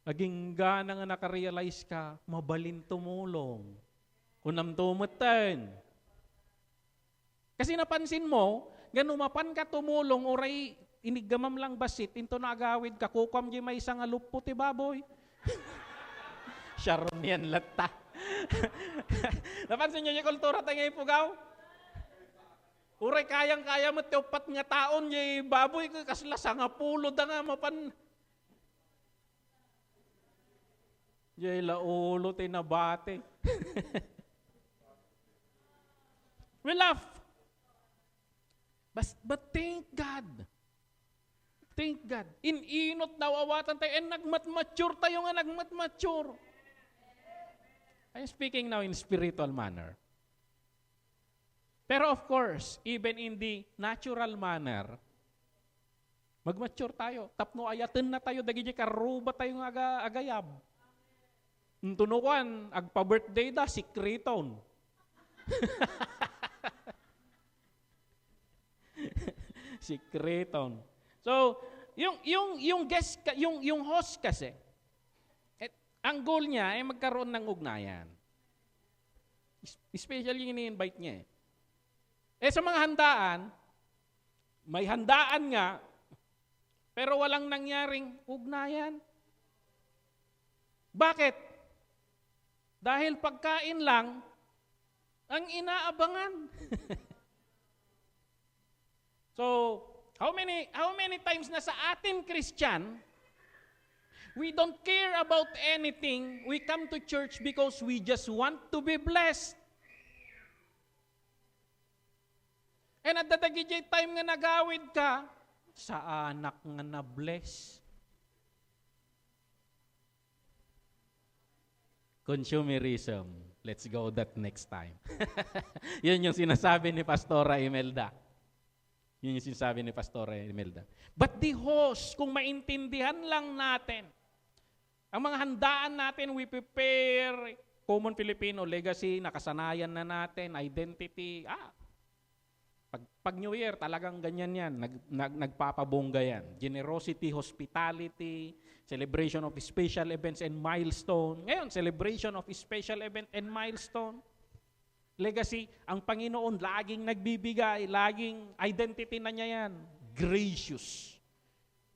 Aging gana nga nakarealize ka, mabalin tumulong. Kunam tumutan. Kasi napansin mo, ganumapan ka tumulong, oray, inigamam lang basit, into na agawid ka, kukam di may isang alupo ti baboy. Sharon yan lata. Napansin nyo yung kultura tayo ngayon pugaw? Uray kayang-kaya mo tiupat nga taon yung baboy, kaslasa nga pulo da nga mapan. Yung laulo tayo nabate. We laugh. But thank God. Thank God. Inot nawawatan tayo and nagmat-mature tayo nga nagmat-mature. I'm speaking now in spiritual manner. Pero of course, even in the natural manner, mag-mature tayo. Tapno ayaten na tayo, dagi karuba tayo nga agayab. Tunukan, agpa-birthday da, sikreton. Sikreton. So, yung guest, yung host kasi, ang goal niya ay magkaroon ng ugnayan. Especially yung ini-invite niya. Sa mga handaan, may handaan nga, pero walang nangyaring ugnayan. Bakit? Dahil pagkain lang ang inaabangan. So, how many times na sa atin Christian, we don't care about anything. We come to church because we just want to be blessed. And at the time nga nagawid ka, sa anak nga na-bless. Consumerism. Let's go that next time. Yun yung sinasabi ni Pastora Imelda. Yun yung sinasabi ni Pastora Imelda. But the host, kung maintindihan lang natin, ang mga handaan natin, we prepare, common Filipino legacy, nakasanayan na natin, identity, pag New Year, talagang ganyan yan. Nagpapabongga yan. Generosity, hospitality, celebration of special events and milestone. Ngayon, celebration of special event and milestone. Legacy, ang Panginoon laging nagbibigay, laging identity na niya yan. Gracious.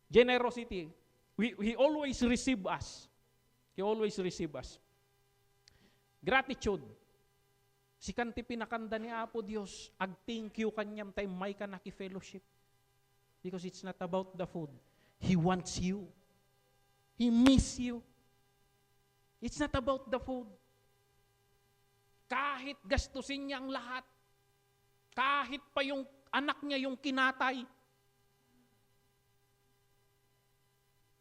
Generosity. He always receive us. He always receive us. Gratitude. Si kanti pinakanda ni Apo Dios, ag thank you kanyam tay may ka naki-fellowship. Because it's not about the food. He wants you. He miss you. It's not about the food. Kahit gastusin niya ang lahat, kahit pa yung anak niya yung kinatay,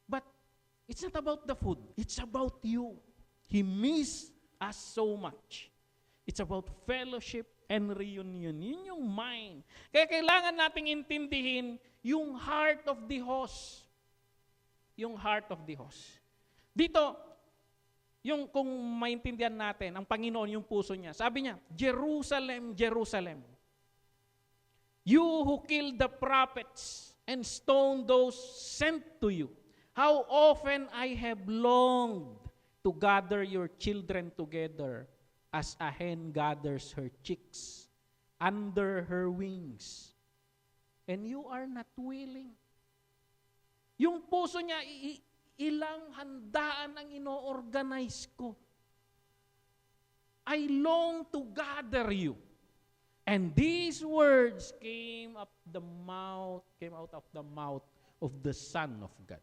but it's not about the food. It's about you. He miss us so much. It's about fellowship and reunion. Yun yung mind. Kaya kailangan nating intindihin yung heart of the host. Yung heart of the host. Dito, yung kung maintindihan natin, ang Panginoon yung puso niya. Sabi niya, Jerusalem, Jerusalem, you who killed the prophets and stoned those sent to you, how often I have longed to gather your children together as a hen gathers her chicks under her wings. And you are not willing. Yung puso niya, ilang handaan ang ino-organize ko. I long to gather you. And these words came out of the mouth of the Son of God.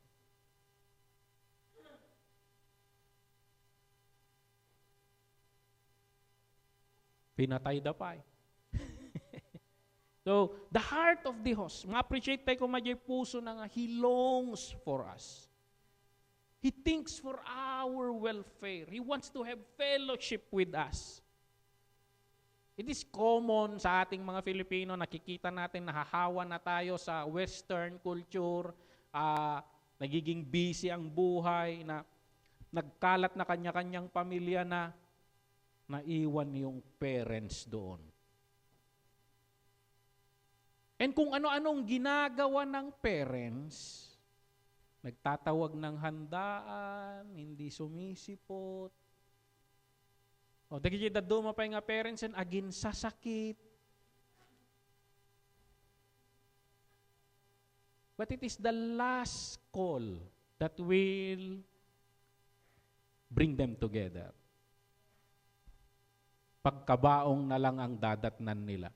Pinatay dapay. So, the heart of the host, ma-appreciate tayo kung may puso na nga, He longs for us. He thinks for our welfare. He wants to have fellowship with us. It is common sa ating mga Filipino, nakikita natin, nahahawa na tayo sa Western culture, nagiging busy ang buhay, na nagkalat na kanya-kanyang pamilya na naiwan yung parents doon. And kung ano-anong ginagawa ng parents, nagtatawag ng handaan, hindi sumisipot. O, dagiti daddo mapay nga parents and agin sasakit. But it is the last call that will bring them together. Pagkabaong na lang ang dadatnan nila.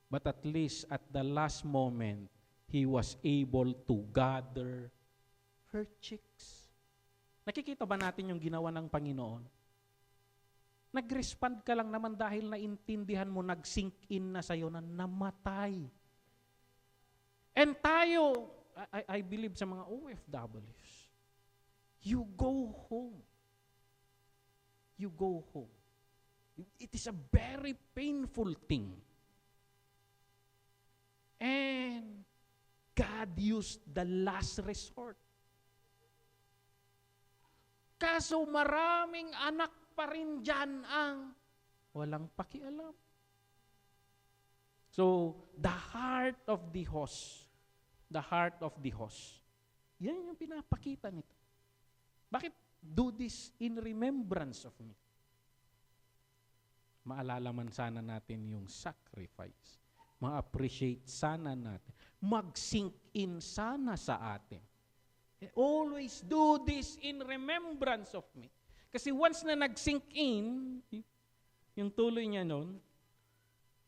But at least at the last moment, he was able to gather her chicks. Nakikita ba natin yung ginawa ng Panginoon? Nag-respond ka lang naman dahil naintindihan mo, nag-sink in na sa'yo na namatay. And tayo, I believe sa mga OFWs, you go home. You go home. It is a very painful thing. And God used the last resort. Kaso maraming anak pa rin dyan ang walang pakialam. So, the heart of the host, yan yung pinapakita nito. Bakit do this in remembrance of me? Maalala man sana natin yung sacrifice. Ma-appreciate sana natin. Mag-sink in sana sa atin. Always do this in remembrance of me. Kasi once na nag-sink in, yung tuloy niya nun,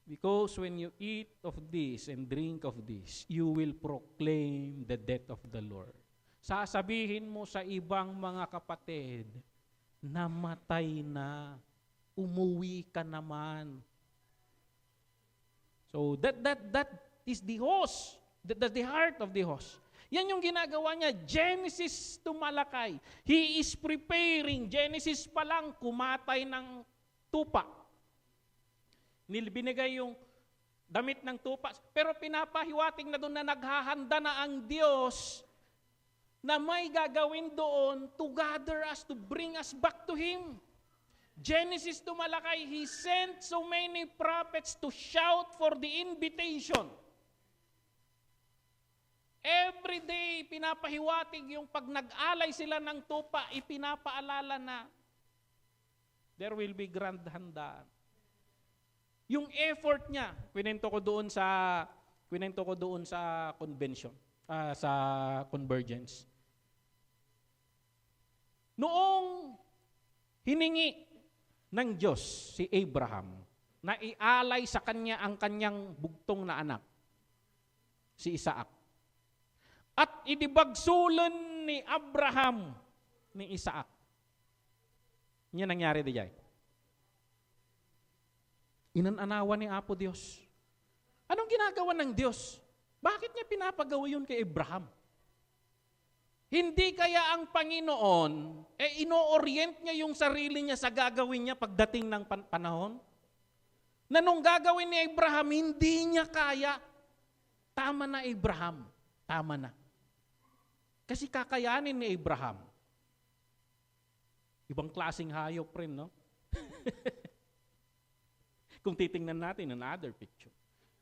because when you eat of this and drink of this, you will proclaim the death of the Lord. Sasabihin mo sa ibang mga kapatid, namatay na, umuwi ka naman. So that is the host. That's the heart of the host. Yan yung ginagawa niya, Genesis to Malakay. He is preparing. Genesis pa lang, kumatay ng tupa. Binigay yung damit ng tupa. Pero pinapahiwatig na doon na naghahanda na ang Diyos na may gagawin doon to gather us, to bring us back to Him. Genesis to Malakay, He sent so many prophets to shout for the invitation. Every day, pinapahiwatig yung pag nag-alay sila ng tupa, ipinapaalala na there will be grand handaan. Yung effort niya, kwento ko doon sa convention, sa convergence. Noong hiningi ng Diyos si Abraham na ialay sa kanya ang kanyang bugtong na anak, si Isaac. At idibagsulan ni Abraham ni Isaac. Yan nangyari di jay. Inananawa ni Apo Diyos. Anong ginagawa ng Diyos? Bakit niya pinapagawa yun kay Abraham? Hindi kaya ang Panginoon, ino-orient niya yung sarili niya sa gagawin niya pagdating ng panahon? Na nung gagawin ni Abraham, hindi niya kaya. Tama na Abraham, tama na. Kasi kakayanin ni Abraham. Ibang klaseng hayop rin, no? Kung titingnan natin another picture.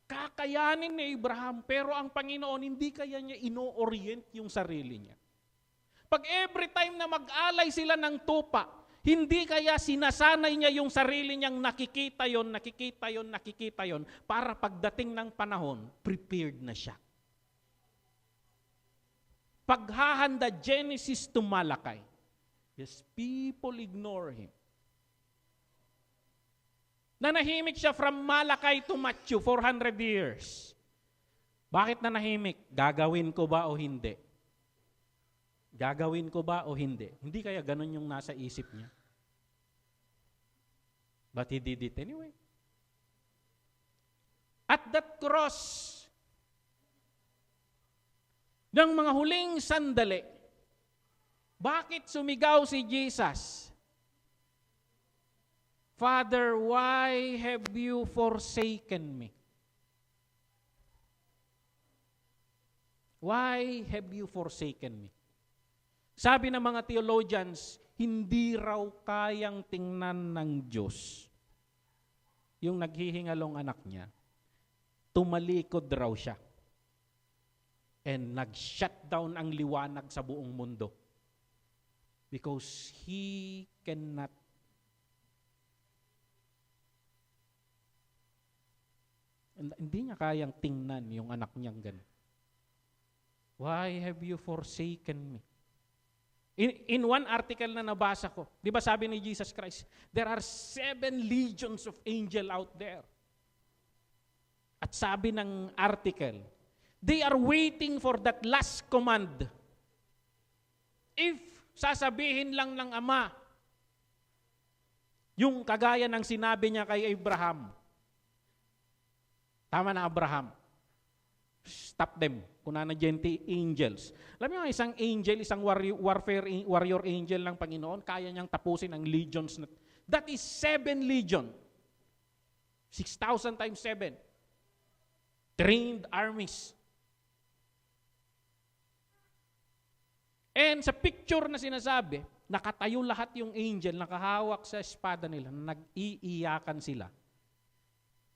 Kakayanin ni Abraham, pero ang Panginoon, hindi kaya niya ino-orient yung sarili niya. Pag every time na mag-alay sila ng tupa, hindi kaya sinasanay niya yung sarili niyang nakikita yon, para pagdating ng panahon, prepared na siya. Paghahanda Genesis to Malakay, yes, people ignore him. Nanahimik siya from Malakay to Matthew, 400 years. Bakit nanahimik? Gagawin ko ba o hindi? Gagawin ko ba o hindi? Hindi kaya ganun yung nasa isip niya. But he did it anyway. At that cross, ng mga huling sandali, bakit sumigaw si Jesus? Father, why have you forsaken me? Why have you forsaken me? Sabi ng mga theologians, hindi raw kayang tingnan ng Diyos yung naghihingalong anak niya. Tumalikod raw siya. And nag-shut down ang liwanag sa buong mundo. Because He cannot hindi niya kayang tingnan yung anak niyang ganun. Why have you forsaken me? In one article na nabasa ko, di ba sabi ni Jesus Christ, there are 7 legions of angel out there. At sabi ng article, they are waiting for that last command. If sasabihin lang ng Ama, yung kagaya ng sinabi niya kay Abraham, tama na Abraham, stop them. Kuna na genti angels. Alam mo isang angel, isang warrior angel ng Panginoon, kaya niyang tapusin ang legions. That is 7 legion. 6,000 times 7. Trained armies. And sa picture na sinasabi, nakatayo lahat yung angel, nakahawak sa espada nila, nag-iiyakan sila.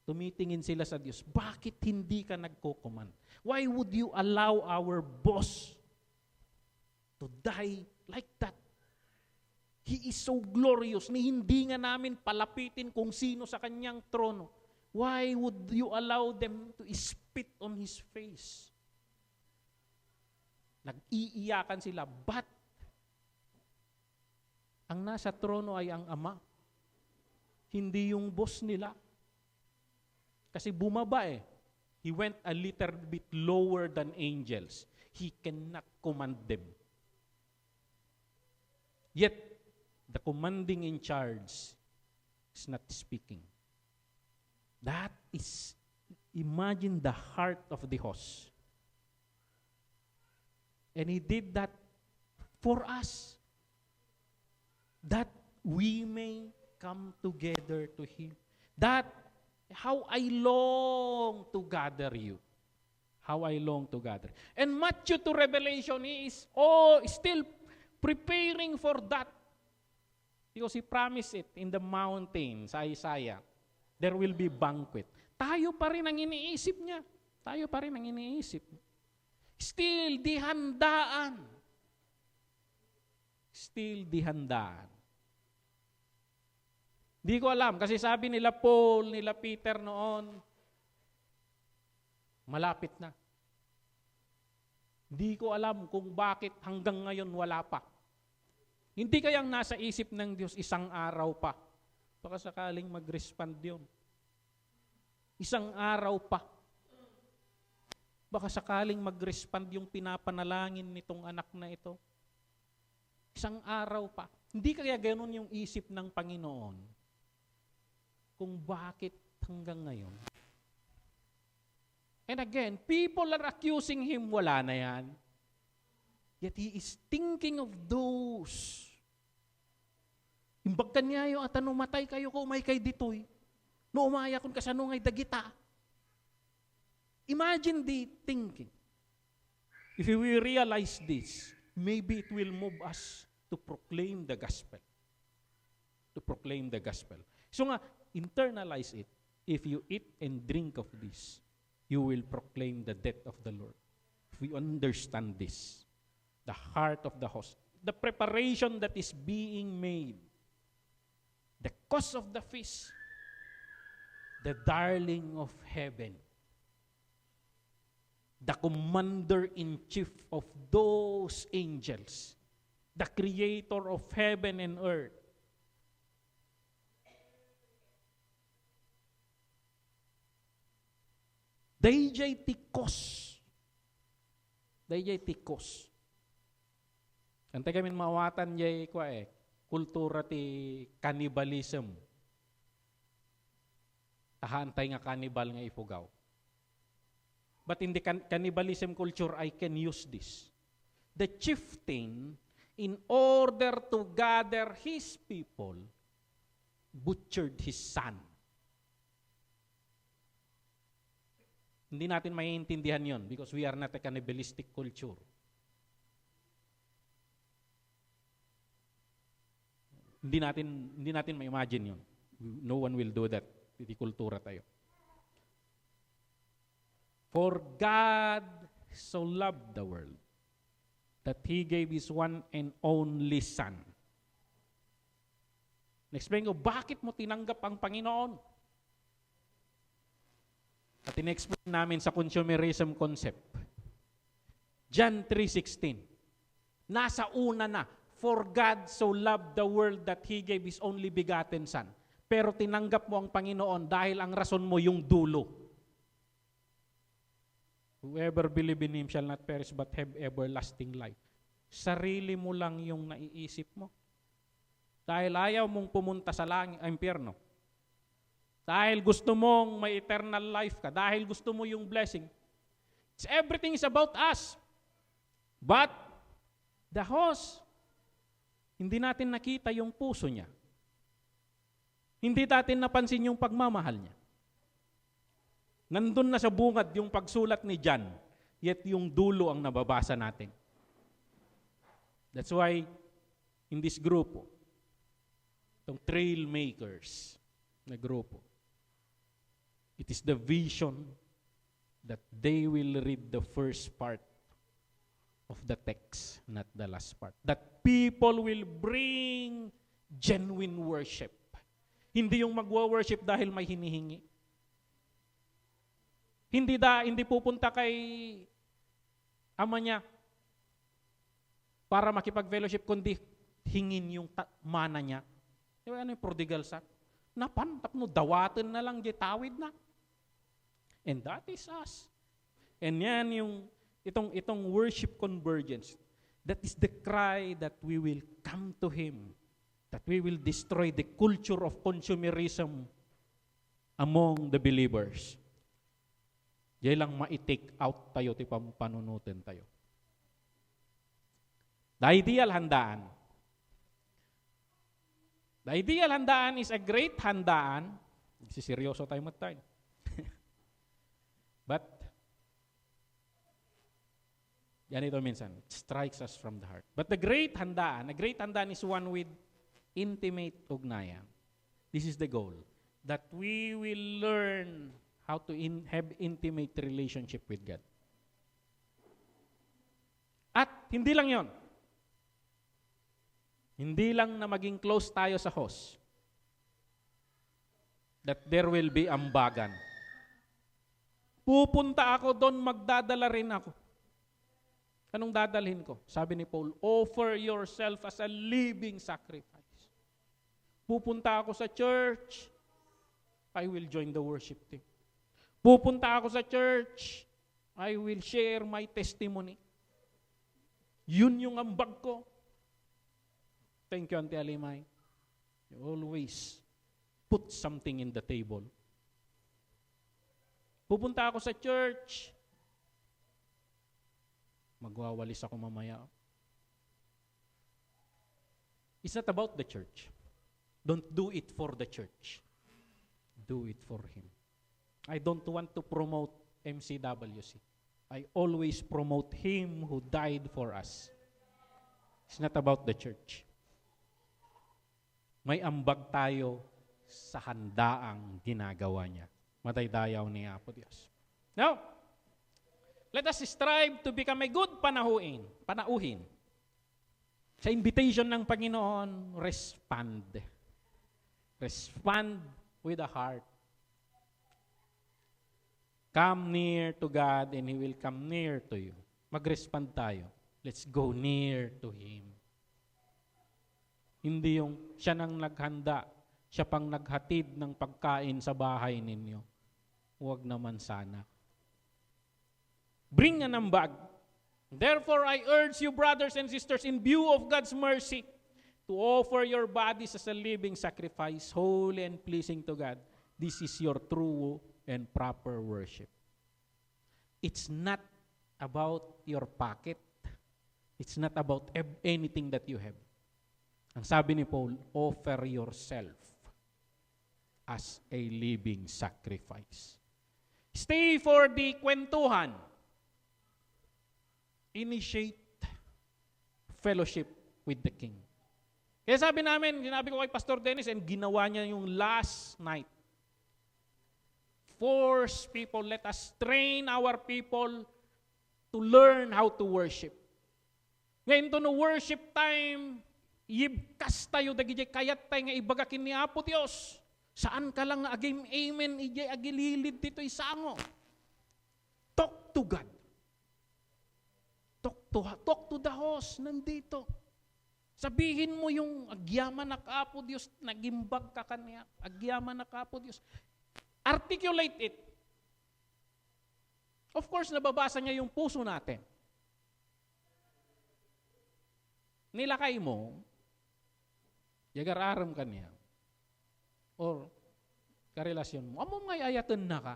Tumitingin sila sa Diyos. Bakit hindi ka nagko-command? Why would you allow our boss to die like that? He is so glorious na hindi nga namin palapitin kung sino sa kanyang trono. Why would you allow them to spit on His face? Nag-iiyakan sila. But ang nasa trono ay ang Ama. Hindi yung boss nila. Kasi bumaba eh. He went a little bit lower than angels. He cannot command them. Yet, the commanding in charge is not speaking. That is, imagine the heart of the host. And He did that for us. That we may come together to Him. That how I long to gather you. How I long to gather. And Matthew to Revelation, He is still preparing for that. Because He promised it in the mountain sa Isaiah. There will be banquet. Tayo pa rin ang iniisip niya. Tayo pa rin ang iniisip. Still dihandaan. Still dihandaan. Di ko alam, kasi sabi nila Paul, nila Peter noon, malapit na. Di ko alam kung bakit hanggang ngayon wala pa. Hindi kayang nasa isip ng Diyos isang araw pa. Baka sakaling mag-respond yun. Isang araw pa. Baka sakaling mag-respond yung pinapanalangin nitong anak na ito. Isang araw pa. Hindi kaya ganun yung isip ng Panginoon kung bakit hanggang ngayon. And again, people are accusing Him, wala na yan. Yet He is thinking of those. Imbag kanyayo at matay kayo ko umay kay ditoy. No umaya kun kasano ngay dagita. Imagine the thinking. If we realize this, maybe it will move us to proclaim the gospel. To proclaim the gospel. So nga, internalize it. If you eat and drink of this, you will proclaim the death of the Lord. If we understand this, the heart of the host, the preparation that is being made, the cause of the feast, the darling of heaven, the commander-in-chief of those angels, the creator of heaven and earth, dayjay tikos. Dayjay tikos. Kantay kami mawatan jay kultura ti cannibalism. Tahantay nga cannibal nga ipugaw. But in the cannibalism culture, I can use this. The chieftain, in order to gather his people, butchered his son. Hindi natin maiintindihan yon because we are not a cannibalistic culture. Hindi natin ma-imagine yon. No one will do that. Hindi kultura tayo. For God so loved the world that He gave His one and only Son. Na-explain ko, bakit mo tinanggap ang Panginoon? At in-explain namin sa consumerism concept. John 3:16. Nasa una na, for God so loved the world that He gave His only begotten Son. Pero tinanggap mo ang Panginoon dahil ang rason mo yung dulo. Whoever believe in Him shall not perish but have everlasting life. Sarili mo lang yung naiisip mo. Dahil ayaw mong pumunta sa impyerno. Dahil gusto mong may eternal life ka. Dahil gusto mo yung blessing. Everything is about us. But the host, hindi natin nakita yung puso niya. Hindi natin napansin yung pagmamahal niya. Nandun na sa bungad yung pagsulat ni John, yet yung dulo ang nababasa natin. That's why, in this grupo, itong trail makers na grupo, it is the vision that they will read the first part of the text, not the last part. That people will bring genuine worship. Hindi yung magwa-worship dahil may hinihingi. Hindi pupunta kay ama niya para makipag-fellowship, kundi hingin yung mana niya. Diba ano yung prodigal son? Napantap no, dawatin na lang, tawid na. And that is us. And yan yung, itong worship convergence. That is the cry that we will come to Him. That we will destroy the culture of consumerism among the believers. Diyan lang ma-take out tayo, ti panunutin tayo. The ideal handaan. The ideal handaan is a great handaan. Seryoso tayo matay. But, yan ito minsan, it strikes us from the heart. But a great handaan is one with intimate ugnayan. This is the goal. That we will learn how to have intimate relationship with God. At hindi lang yon. Hindi lang na maging close tayo sa host. That there will be ambagan. Pupunta ako doon, magdadala rin ako. Anong dadalhin ko? Sabi ni Paul, offer yourself as a living sacrifice. Pupunta ako sa church, I will join the worship team. Pupunta ako sa church, I will share my testimony. Yun yung ambag ko. Thank you, Auntie Alimay. You always put something in the table. Pupunta ako sa church, magwawalis ako mamaya. It's not about the church. Don't do it for the church. Do it for Him. I don't want to promote MCWC. I always promote Him who died for us. It's not about the church. May ambag tayo sa handaang ginagawa niya. Mataydayaw ni Apo Diyos. Now, let us strive to become a good panauhin. Sa invitation ng Panginoon, respond. Respond with a heart. Come near to God and He will come near to you. Mag-respond tayo. Let's go near to Him. Hindi yung siya nang naghanda, siya pang naghatid ng pagkain sa bahay ninyo. Huwag naman sana. Bring an ambag. Therefore, I urge you, brothers and sisters, in view of God's mercy, to offer your bodies as a living sacrifice, holy and pleasing to God. This is your true and proper worship. It's not about your pocket. It's not about anything that you have. Ang sabi ni Paul, offer yourself as a living sacrifice. Stay for the kwentuhan. Initiate fellowship with the King. Kaya sinabi ko kay Pastor Dennis, and ginawa niya yung last night. Force people, let us train our people to learn how to worship. Ngayon to no worship time, yibkas tayo dagijay kayat tayo nga ibagakin ni Apo Dios. Saan ka lang agim amen, ijay agililid dito isango. Talk to God. Talk to the host, nandito. Sabihin mo yung agyaman na Apo Dios, nagimbag ka kanya, agyaman na Apo Dios. Articulate it. Of course, nababasa niya yung puso natin. Nilakay mo, yagar-aram ka niya, or karelasyon mo, amo ngay ayatan na ka,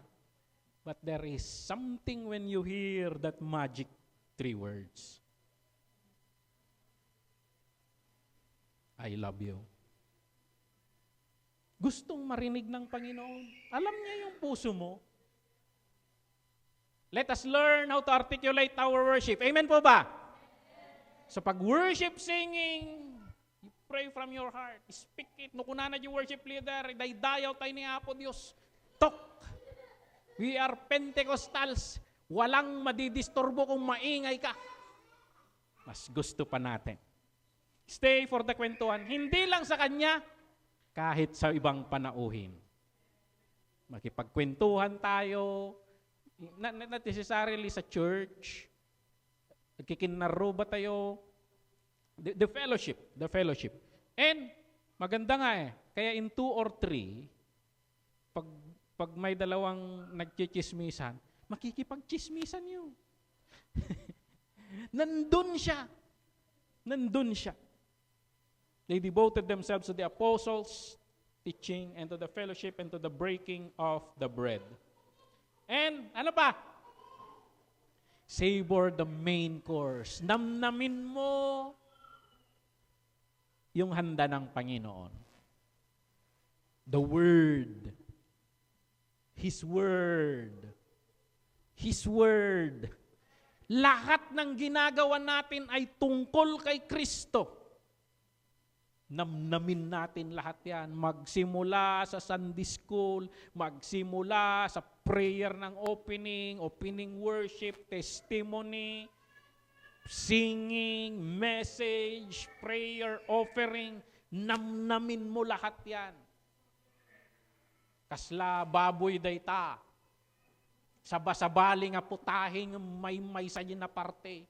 but there is something when you hear that magic 3 words. I love you. Gustong marinig ng Panginoon. Alam niya yung puso mo. Let us learn how to articulate our worship. Amen po ba? Sa pag-worship singing, you pray from your heart. Speak it. Nukuna na yung worship leader. Daydayaw tayo ni Apo Diyos. Talk. We are Pentecostals. Walang madidisturbo kung maingay ka. Mas gusto pa natin. Stay for the kwentuhan. Hindi lang sa Kanya, kahit sa ibang panauhin. Makipagkwentuhan tayo, not necessarily sa church, nagkikinaro ba tayo, the fellowship. And, maganda nga kaya in 2 or 3, pag may dalawang nagchichismisan, makikipagchismisan yun. Nandun siya. They devoted themselves to the apostles' teaching and to the fellowship and to the breaking of the bread. And ano pa? Savor the main course. Namnamin mo yung handa ng Panginoon. The Word. His Word. His Word. Lahat ng ginagawa natin ay tungkol kay Kristo. Namnamin natin lahat yan. Magsimula sa Sunday School, magsimula sa prayer ng opening worship, testimony, singing, message, prayer, offering. Namnamin mo lahat yan. Kasla baboy dayta. Sabasabali nga putahing may sa na parte.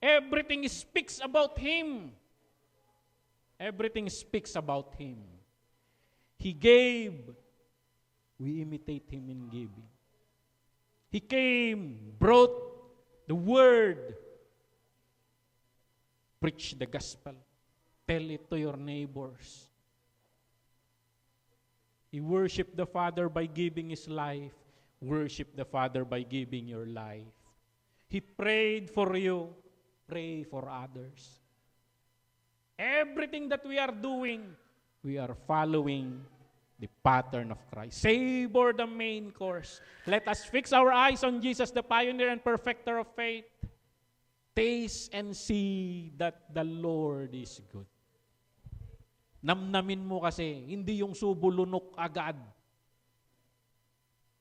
Everything speaks about Him. Everything speaks about Him. He gave. We imitate Him in giving. He came, brought the Word. Preach the gospel. Tell it to your neighbors. He worshiped the Father by giving His life. Worship the Father by giving your life. He prayed for you. Pray for others. Everything that we are doing, we are following the pattern of Christ. Savor the main course. Let us fix our eyes on Jesus, the pioneer and perfecter of faith. Taste and see that the Lord is good. Namnamin mo kasi, hindi yung subulunok agad.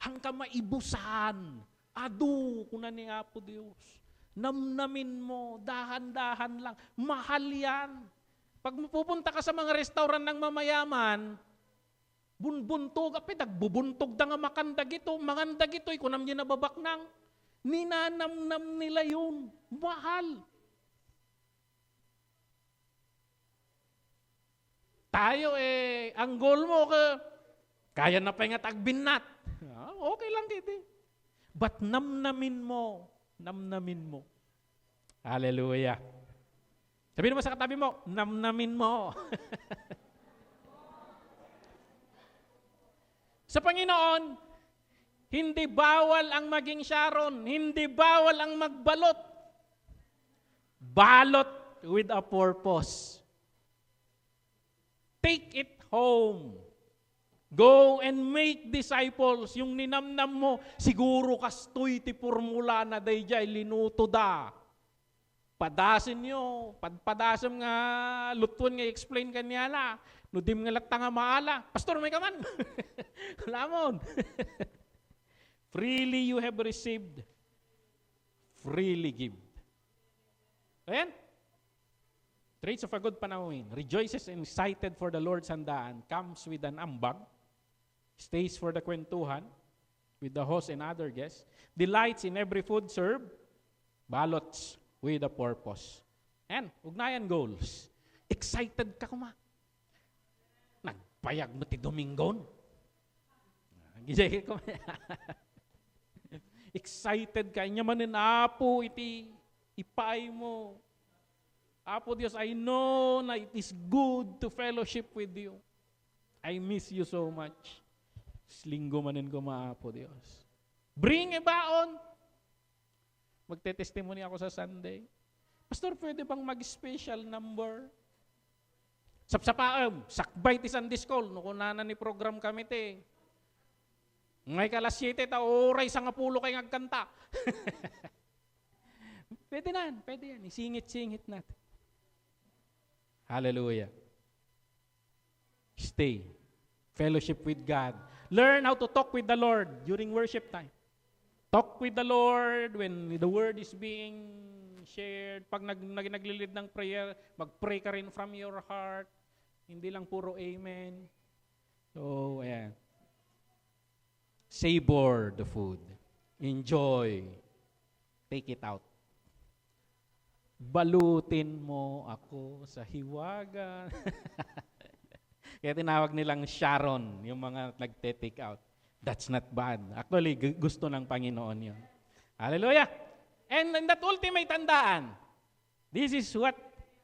Hangka maibusan. Adu, kunan ni Apo Diyos. Namnamin mo, dahan-dahan lang. Mahal yan. Pag pupunta ka sa mga restaurant ng mamayaman, bunbuntog, nagbubuntog da nga makandag ito, mangandag ito, kunam niya nababaknang. Ninanamnam nila yun. Mahal. Tayo ang goal mo, kaya na pa nga tagbinat. Okay lang dito. But namnamin mo. Namnamin mo. Hallelujah. Sabihin mo sa katabi mo, namnamin mo. Sa Panginoon, hindi bawal ang maging Sharon. Hindi bawal ang magbalot. Balot with a purpose. Take it home. Go and make disciples. Yung ninamnam mo, siguro kastoy ti formula na dayjay linuto da. Padasin nyo. Padasam nga lutuan nga explain kanya na. Nudim nga lakta nga maala. Pastor, may kaman. Lamon. Freely you have received. Freely give. Ayan. Traits of a good panawin. Rejoices and excited for the Lord's handaan. Comes with an ambag. Stays for the kwentuhan with the host and other guests. Delights in every food served. Balots with a purpose. And ugnayan goals. Excited ka kuma. Nagpayag mo ti Domingon. Gijay ko. Excited ka. Inya manin Apo iti ipay mo. Apo Diyos, I know na it is good to fellowship with you. I miss you so much. Linggo manin ko Apo Diyos. Bring a baon. Magte-testimony ako sa Sunday. Pastor, pwede bang mag-special number? Sapsapaam, sakbay ti Sunday School. No, kunana ni program kami te. Ngay kalas 7, oray sa ngapulo kay ngagkanta. Pwede yan. Isingit-singit natin. Hallelujah. Stay. Fellowship with God. Learn how to talk with the Lord during worship time. Talk with the Lord when the word is being shared. Pag naglilid ng prayer, mag-pray ka rin from your heart. Hindi lang puro amen. So, ayan. Savor the food. Enjoy. Take it out. Balutin mo ako sa hiwaga. Kaya tinawag nilang Sharon, yung mga nagte-take out. That's not bad. Actually, gusto ng Panginoon yun. Hallelujah! And in that ultimate tandaan, this is what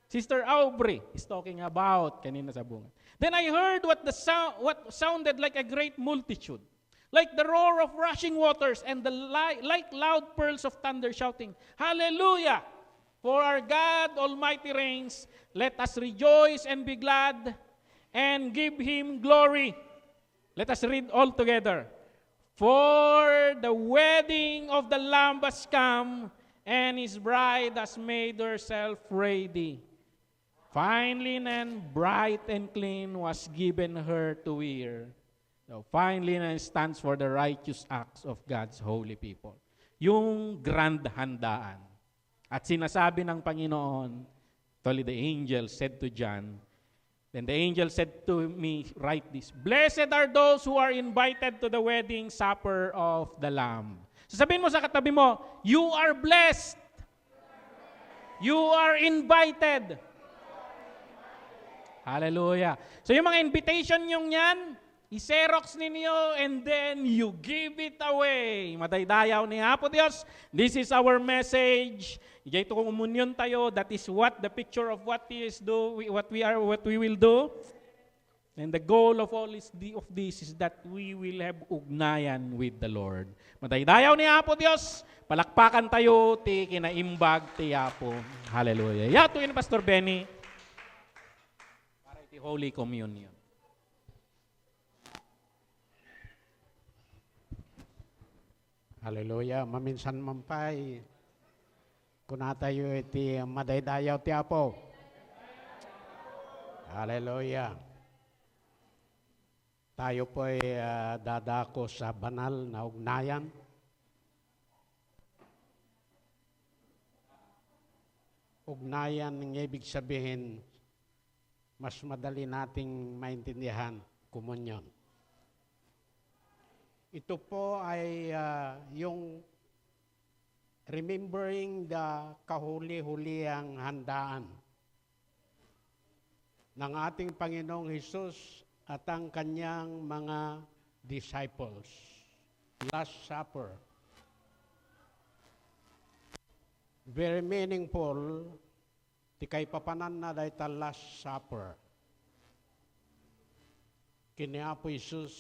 Sister Aubrey is talking about kanina sa bunga. Then I heard what sounded like a great multitude, like the roar of rushing waters and like loud pearls of thunder shouting, Hallelujah! For our God Almighty reigns. Let us rejoice and be glad and give Him glory. Let us read all together. For the wedding of the Lamb has come, and His bride has made herself ready. Fine linen, bright and clean, was given her to wear. So, fine linen stands for the righteous acts of God's holy people. Yung grand handaan. At sinasabi ng Panginoon, actually the angel said to John, then the angel said to me, write this, Blessed are those who are invited to the wedding supper of the Lamb. So sabihin mo sa katabi mo, you are blessed. You are invited. Hallelujah. So yung mga invitation yung yan, i-xerox ninyo and then you give it away. Madaydayaw ni Apo Diyos. This is our message. Ito komunyon tayo. That is what the picture of what we will do. And the goal of all of this is that we will have ugnayan with the Lord. Madaydayaw ni Apo Diyos. Palakpakan tayo ti kinaimbag ti Apo. Hallelujah. Yatuin Pastor Benny. The Holy Communion. Hallelujah. Maminsan mampay. Kuna tayo iti madaydayaw ti Apo. Hallelujah. Tayo po ay dadako sa banal na ugnayan. Ugnayan ng ibig sabihin, mas madali nating maintindihan, komunyon. Ito po ay yung remembering the kahuli-huliang handaan ng ating Panginoong Hesus at ang kanyang mga disciples. Last Supper. Very meaningful. Ti kay papanan na dahita Last Supper. Kini Apo Isus.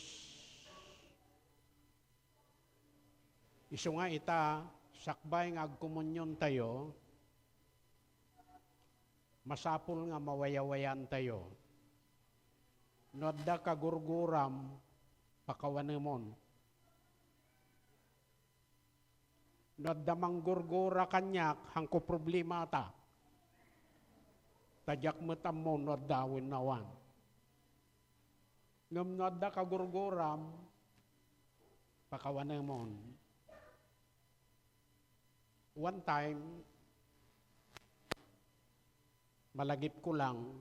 Isu nga ita, sakbay nga agkomunyon tayo, masapul nga mawayawayan tayo. Nodda kagurguram, pakawanemon. Nodda manggurgura kanyak, hangko problema ta. Tajak matam mo nodda winawan. Ngam nodda kagurguram, pakawanemon. One time, malagip ko lang,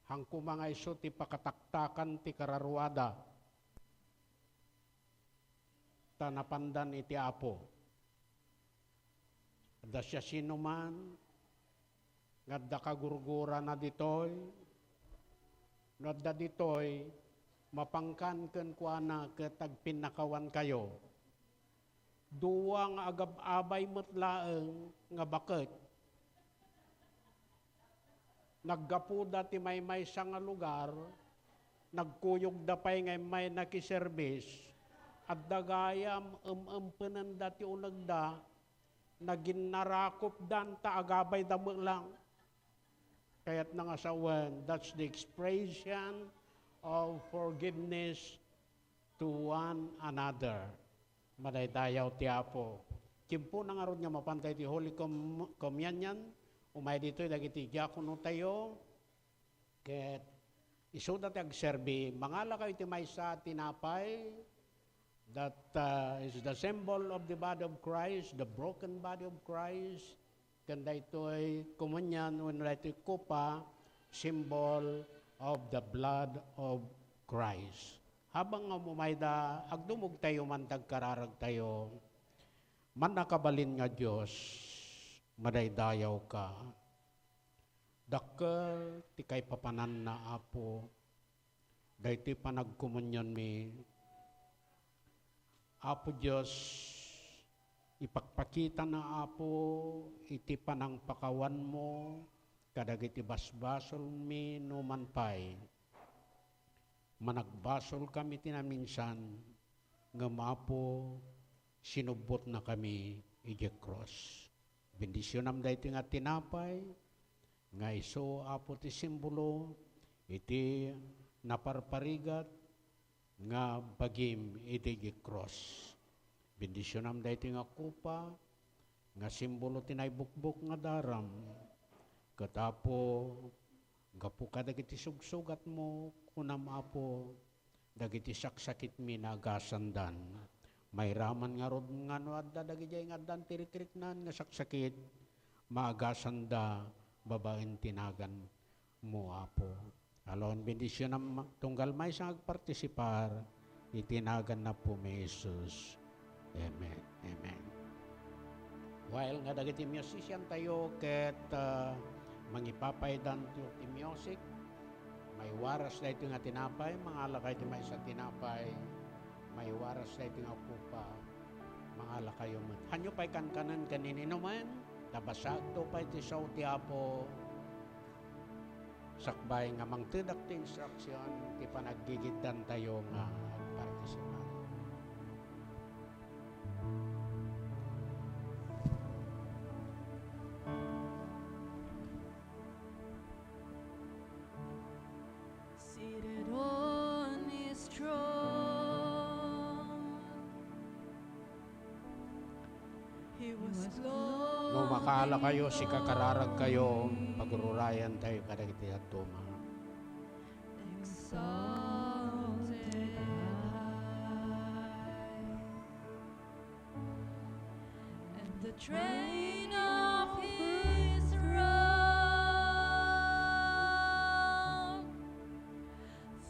hangko mga iso ti pakataktakan ti kararuada, tanapandan iti Apo. Da siya sino man, ngadda kagurgura na ditoy, ngadda ditoy, mapangkan ken kuana ketag pinakawan kayo. Duwang agab-abay matlaeng nga bakit. Naggapuda ti may sa nga lugar, nagkuyog da pay ngay may nakiservis, at dagayam empenan dati unagda, naging narakop dan ta agabay da lang. Kaya't nangasawan, that's the expression of forgiveness to one another. Madaydayaw ti Apo. Kimpo na nga ron nga mapantay ti Holy Communion, umay dito dagiti diakono tayo, ket isu dati agserbi, mangala kayo ti maysa tinapay, that is the symbol of the body of Christ, the broken body of Christ, kanda ito'y komunyan, when ito'y kupa, symbol of the blood of Christ. Habang nga mumayda, agdumog tayo man tagkararag tayo, man nakabalin nga Diyos, madaydayaw ka. Dakkel, ti kay papanan na Apo, dayti panagkomunyon mi. Apo Diyos, ipagpakita na Apo, iti panang pakawan mo, kadag iti basbasol mi numanpay. Managbasol kami tinaminsan, nga Apo, sinubot na kami iti cross. Bendisyonam da iti nga tinapay, nga iso Apo ti simbolo, iti naparparigat, nga bagim iti cross. Bendisyonam da iti nga kupa, nga simbolo tinaybukbuk nga daram, katapo, gapu ka dagiti sugsugat mo, kunam Apo, dagiti saksakit mi nagasandan. May raman nga rod nga no adda dagiti nga addan tirik-tiriknan nga saksakit, maagasanda babaen tinagan mo Apo. Alon bendisyon ang tunggal may sang agpartisipar, itinagan na po may Jesus. Amen. Amen. While nga dagiti musician tayo ket mangipapaydan ti music, may waras na ito nga tinapay, mga alakay ti may sa tinapay, may waras na ito nga pupa, mga alakayo man. Hanyo pa'y kankanan kaninin naman, nabasag to pa'y ti saw ti apo, sakbay nga mangtidak ti instruction, ti panaggigitan tayo nga participant. Seated on his throne, he was glorious. No makaala kayo, si kakararag kayo, pagururayan tayo kadagiti at tuma. Exalted high, and the train of his robe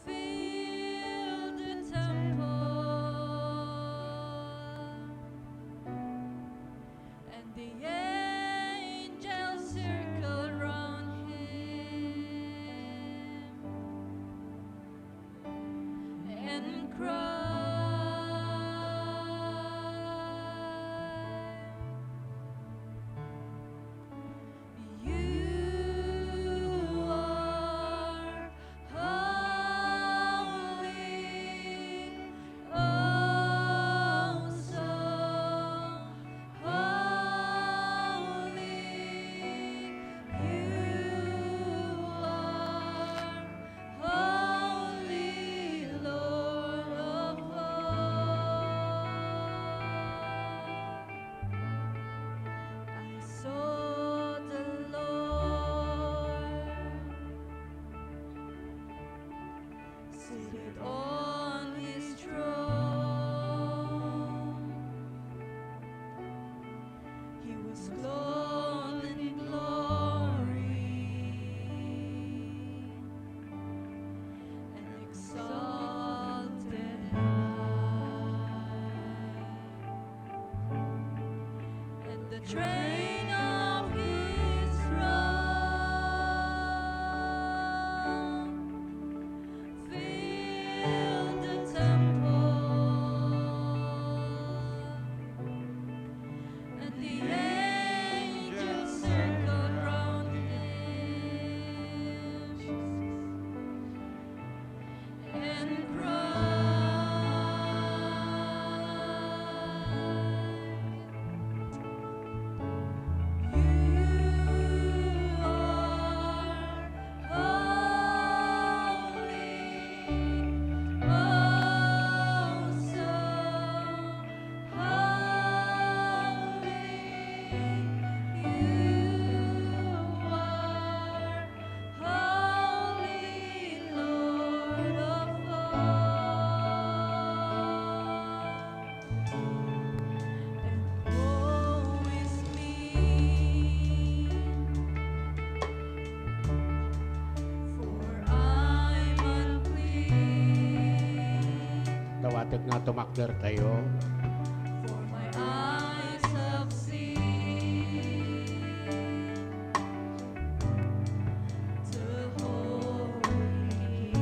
filled the temple, and the angels circled round him and cried, "You are holy, oh so holy. You are holy, Lord of all." I saw the Lord seated on his throne. He was clothed in glory and exalted high, and the train of his robe filled the temple, and the angels circled round him and cried, "You Dawatag nga tumakder tayo. For my eyes have seen the Holy King,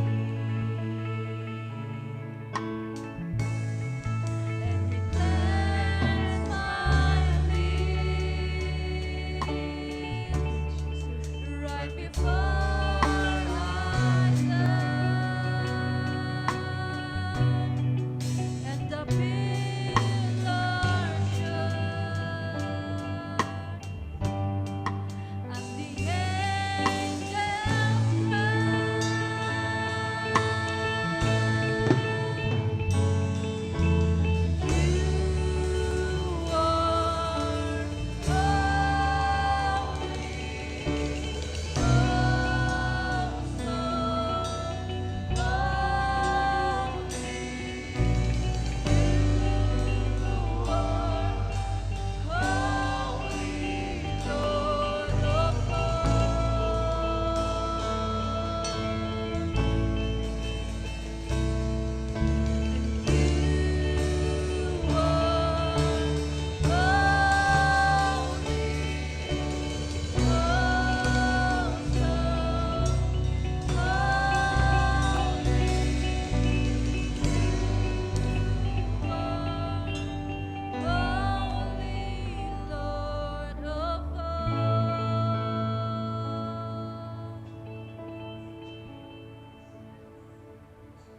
and He cleansed my lips right before I stand, and the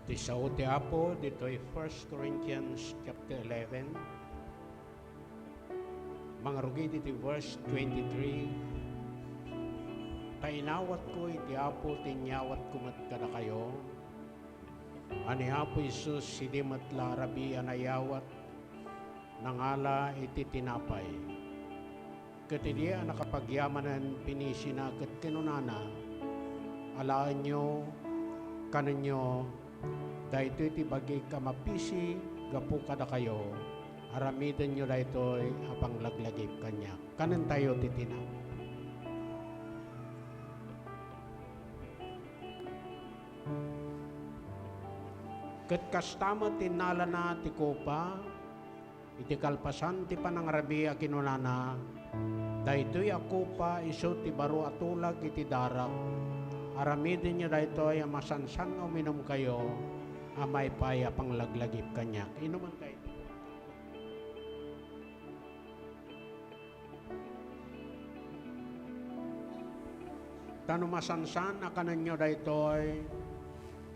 Ti sao ti Apo, dito'y 1 Corinthians chapter 11. Mga rugi dito verse 23. Tainawat ko iti Apo, tinyawat kumat kada kayo. Ani Apo Isus, sidi matla rabi anayawat, nangala iti tinapay. Katidiya nakapagyamanan pinisinakat kinunana, alaan nyo, kanan nyo, dahito iti bagi kamapisi, gapu kada kayo, aramidan nyo dahito'y apang laglagip kanya. Kanan tayo titinaw. Kat kastama tinala na ti kopa, iti kalpasan ti panangrabi a kinunana, dahito'y ako pa iso ti baro atulag iti darak, aramidin nyo dahito'y masansan o minom kayo, amay paya pang laglagip kanyak. Inuman kayo. Tano masansan na kanan nyo dahito'y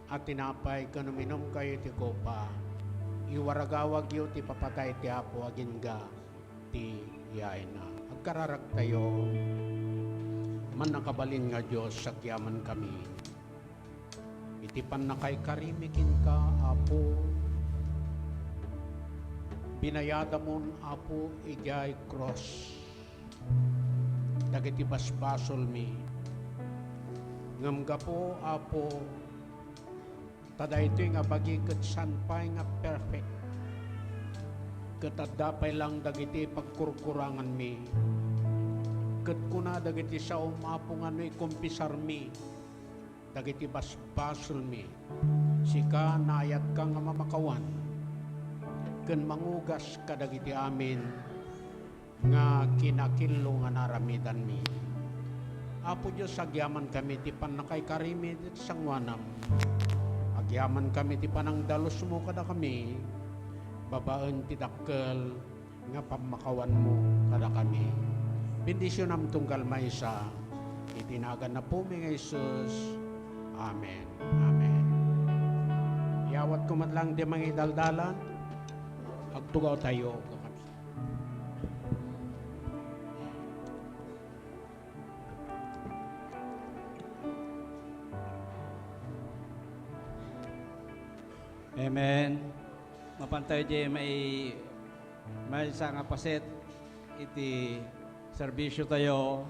at tinapay kanuminom kayo ti kopa, iwaragawag yu ti papatay ti Apo agingga ti yain na. Agkararag tayo, man nakabalin nga Diyos, sakyaman kami. Itipan na kay karimikin ka, Apo. Binayada mon, Apo, igay cross. Dagiti basbasol mi. Ngamga po, Apo, tada ito nga bagi kat sanpay nga perfect. Katadapay lang dagiti pagkurkurangan mi. Kat kuna dagiti sa umapo nga no'y kumpisar mi. Dagiti basbasol mi. Sika naayat ka nga mamakawan. Ken mangugas ka dagiti amin nga kinakilo nga naramidan mi. Apo Diyos, agyaman kami ti panakay karimi ti sangwanam. Agyaman kami ti panang dalos mo kada kami, babaan ti dakkel nga pamakawan mo kada kami. Bendisyon am tunggal maysa, itinagan na po mi nga Isus. Amen. Amen. Yawat ko man lang di mga idaldalan, agtugaw tayo. Amen. Mapantay di may isa nga paset iti serbisyo tayo.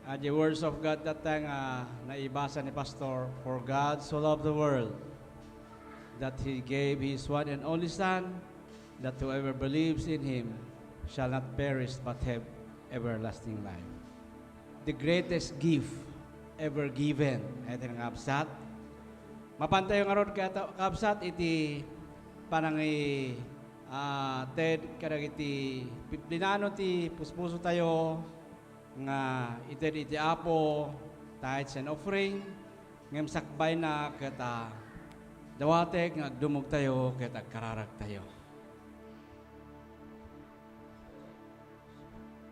The words of God that nga naibasa ni Pastor, for God so loved the world that He gave His one and only Son, that whoever believes in Him shall not perish but have everlasting life. The greatest gift ever given. Ito nga absat. Mapantay yung aron kapsat iti panangi Ted karag iti piplinano ti puspuso tayo nga iti Apo tithes and offering ngem sakbay na kata dawatek nga agdumog tayo ket agkararag tayo.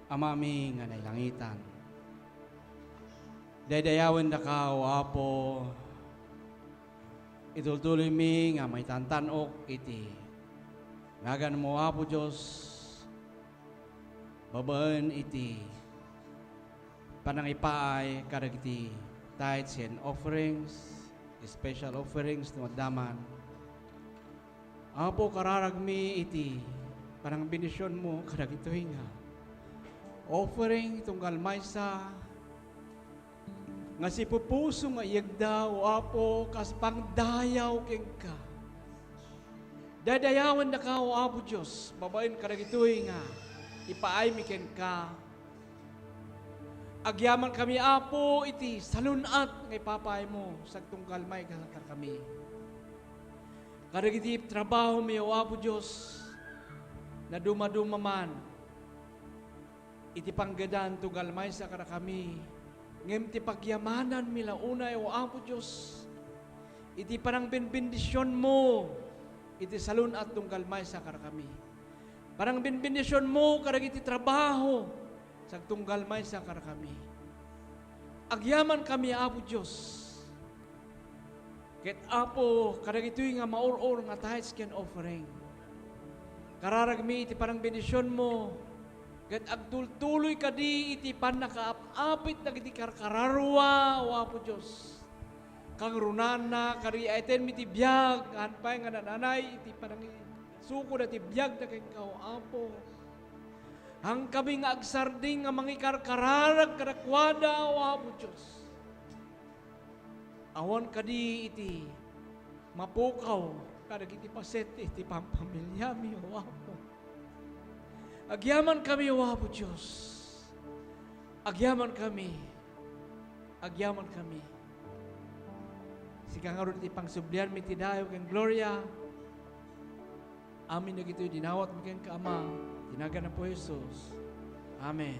Amami nga nailangitan, daydayawen da ka o Apo, itultuloy mi nga may tantanok iti ngagan mo Apo Diyos, babaan iti panangipaay karag iti tithes and offerings, special offerings no daman. Apo, kararag mi iti parang benisyon mo karag ito nga offering itong kalmaysa nga si pupuso nga iyagdaw, Apo, kas pangdayaw king ka. Dadayawan na ka, o Apo Diyos, babain ka nagitoy nga, ipaay mi ken ka. Agyaman kami, Apo, iti salunat nga ipapay mo, sagtong kalmay ka kami. Karagiti trabaho mi, o Apo Diyos, na dumadumaman, iti panggadan to kalmay sa kara kami, ngem ti pagyamanan mila unay o Apo Diyos, iti parang benbendisyon mo, iti salun at tunggalmay sa kami. Parang benbendisyon mo, karag iti trabaho, sa tunggalmay sa kami. Agyaman kami, Apo Diyos, Ket Apo, kadag ito'y nga maur-or nga tithes can offering. Kararag mi iti parang benisyon mo. Ket agtultuloy kadi iti panakaapapit dagiti karkararwa, o Apo Diyos. Kang runana, kari aiten mi ti biyag, hanpay nga nananay, iti parang suko na ti biyag na kang Apo. Ang kami nga agsarding nga mangikarkararag kadakwada, o Apo Diyos. Awan kadi iti mapukaw kadag iti paset iti pampamilya mi, o Apo. Agyaman kami, o Apo Diyos. Agyaman kami. Agyaman kami. Sika nga ron iti pangsublian mi ti dayo kang Gloria. Amin na gito'y dinawat mi kang Kaama. Tinagan na po Jesus. Amen.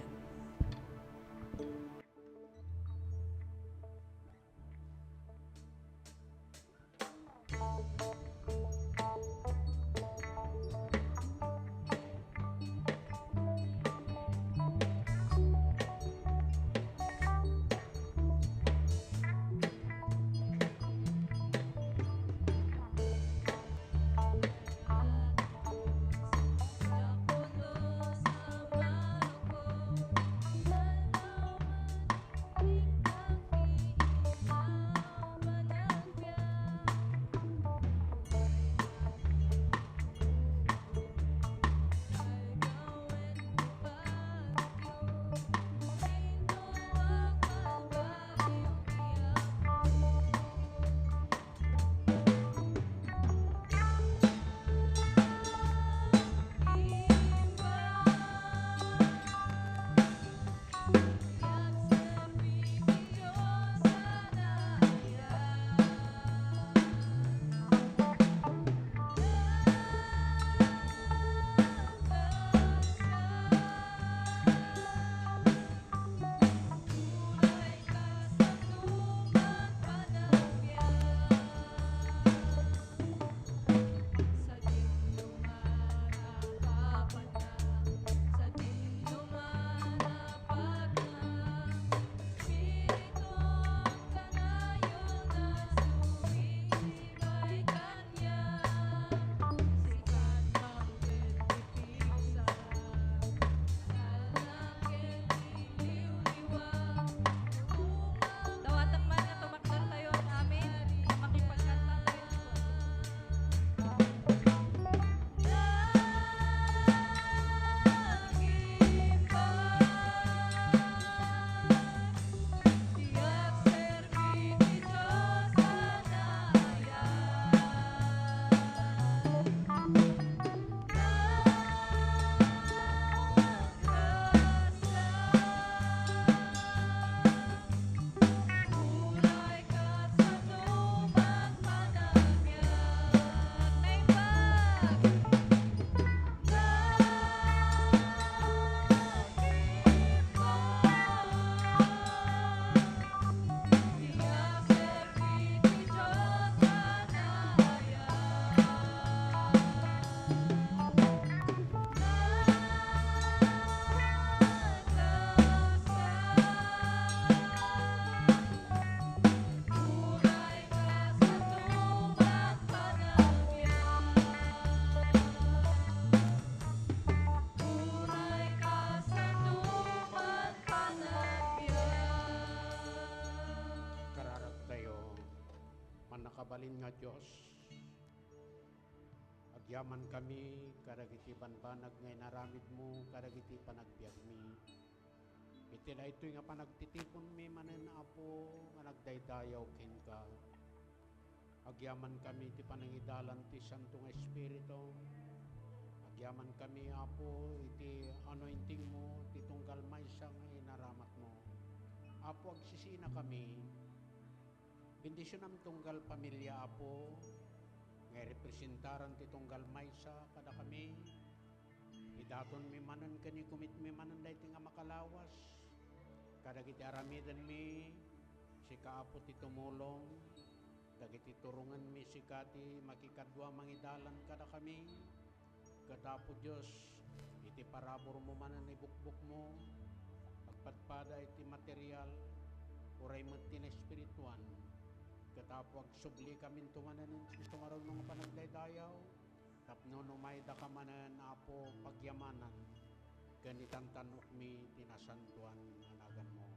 Dawatang man nga tumakdan tayo. Amen. Makipagkanta tayo. Tiyak serbi ti Diyos anaya. Uray ka sa tumang panagbiag. Naimbag. Tiyak serbi ti Diyos anaya. Uray ka sa tumang panagbiag. Uray ka sa tumang panagbiag. Kararag tayo, manakabalin nga Diyos. Agyaman kami, karagiti banbanag ngay naramid mo, karagiti panagbiag mi. Iti na ito'y nga panagtitipon mi manen Apo, nga nagdaydayaw ken ka. Agyaman kami ti panangidalan ti Santong Espiritu. Agyaman kami Apo, iti anointing mo, ti tunggal maysa nga inaramat mo. Apo, agsisina kami. Bendisyon ang tunggal pamilya Apo, nga representaran ti tunggal maysa kada kami. Idaton mi manan kani kumit mi manan dayti nga makalawas. Kadagiti aramidan mi si kaapo ti tumulong. Dagiti turungan mi si kati makikadwa mangidalan kada kami. Kadapo Dios iti parabor mo manan ibukbuk mo. Pagpadpada iti material uray met ti na espirituan. Katapwag subli kami tumanan ng Kristo maroon ng panagdaydayaw. Tapno numay da ka manan apo pagyamanan. Ganitang tanok mi tinasantuan anagan mo.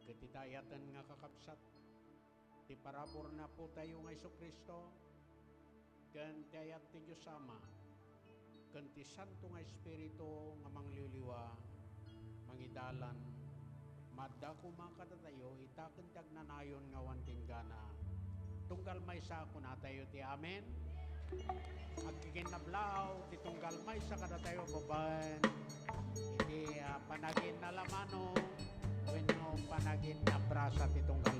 Katitayatan nga kakapsat. Ti parabor na po tayo ng Iso Kristo. Kantayat ti Diyos Ama. Kanti Santo nga Espiritu nga mangliliwa, mangidalan, madda kumakata tayo, itakentag na nayon nga wanting gana. Tunggal may sa ako na tayo ti amen. Agkikinablaw, ti tunggal may sa kada tayo baban. Iti panagin na lamano, wenno panagin na brasa ti tunggal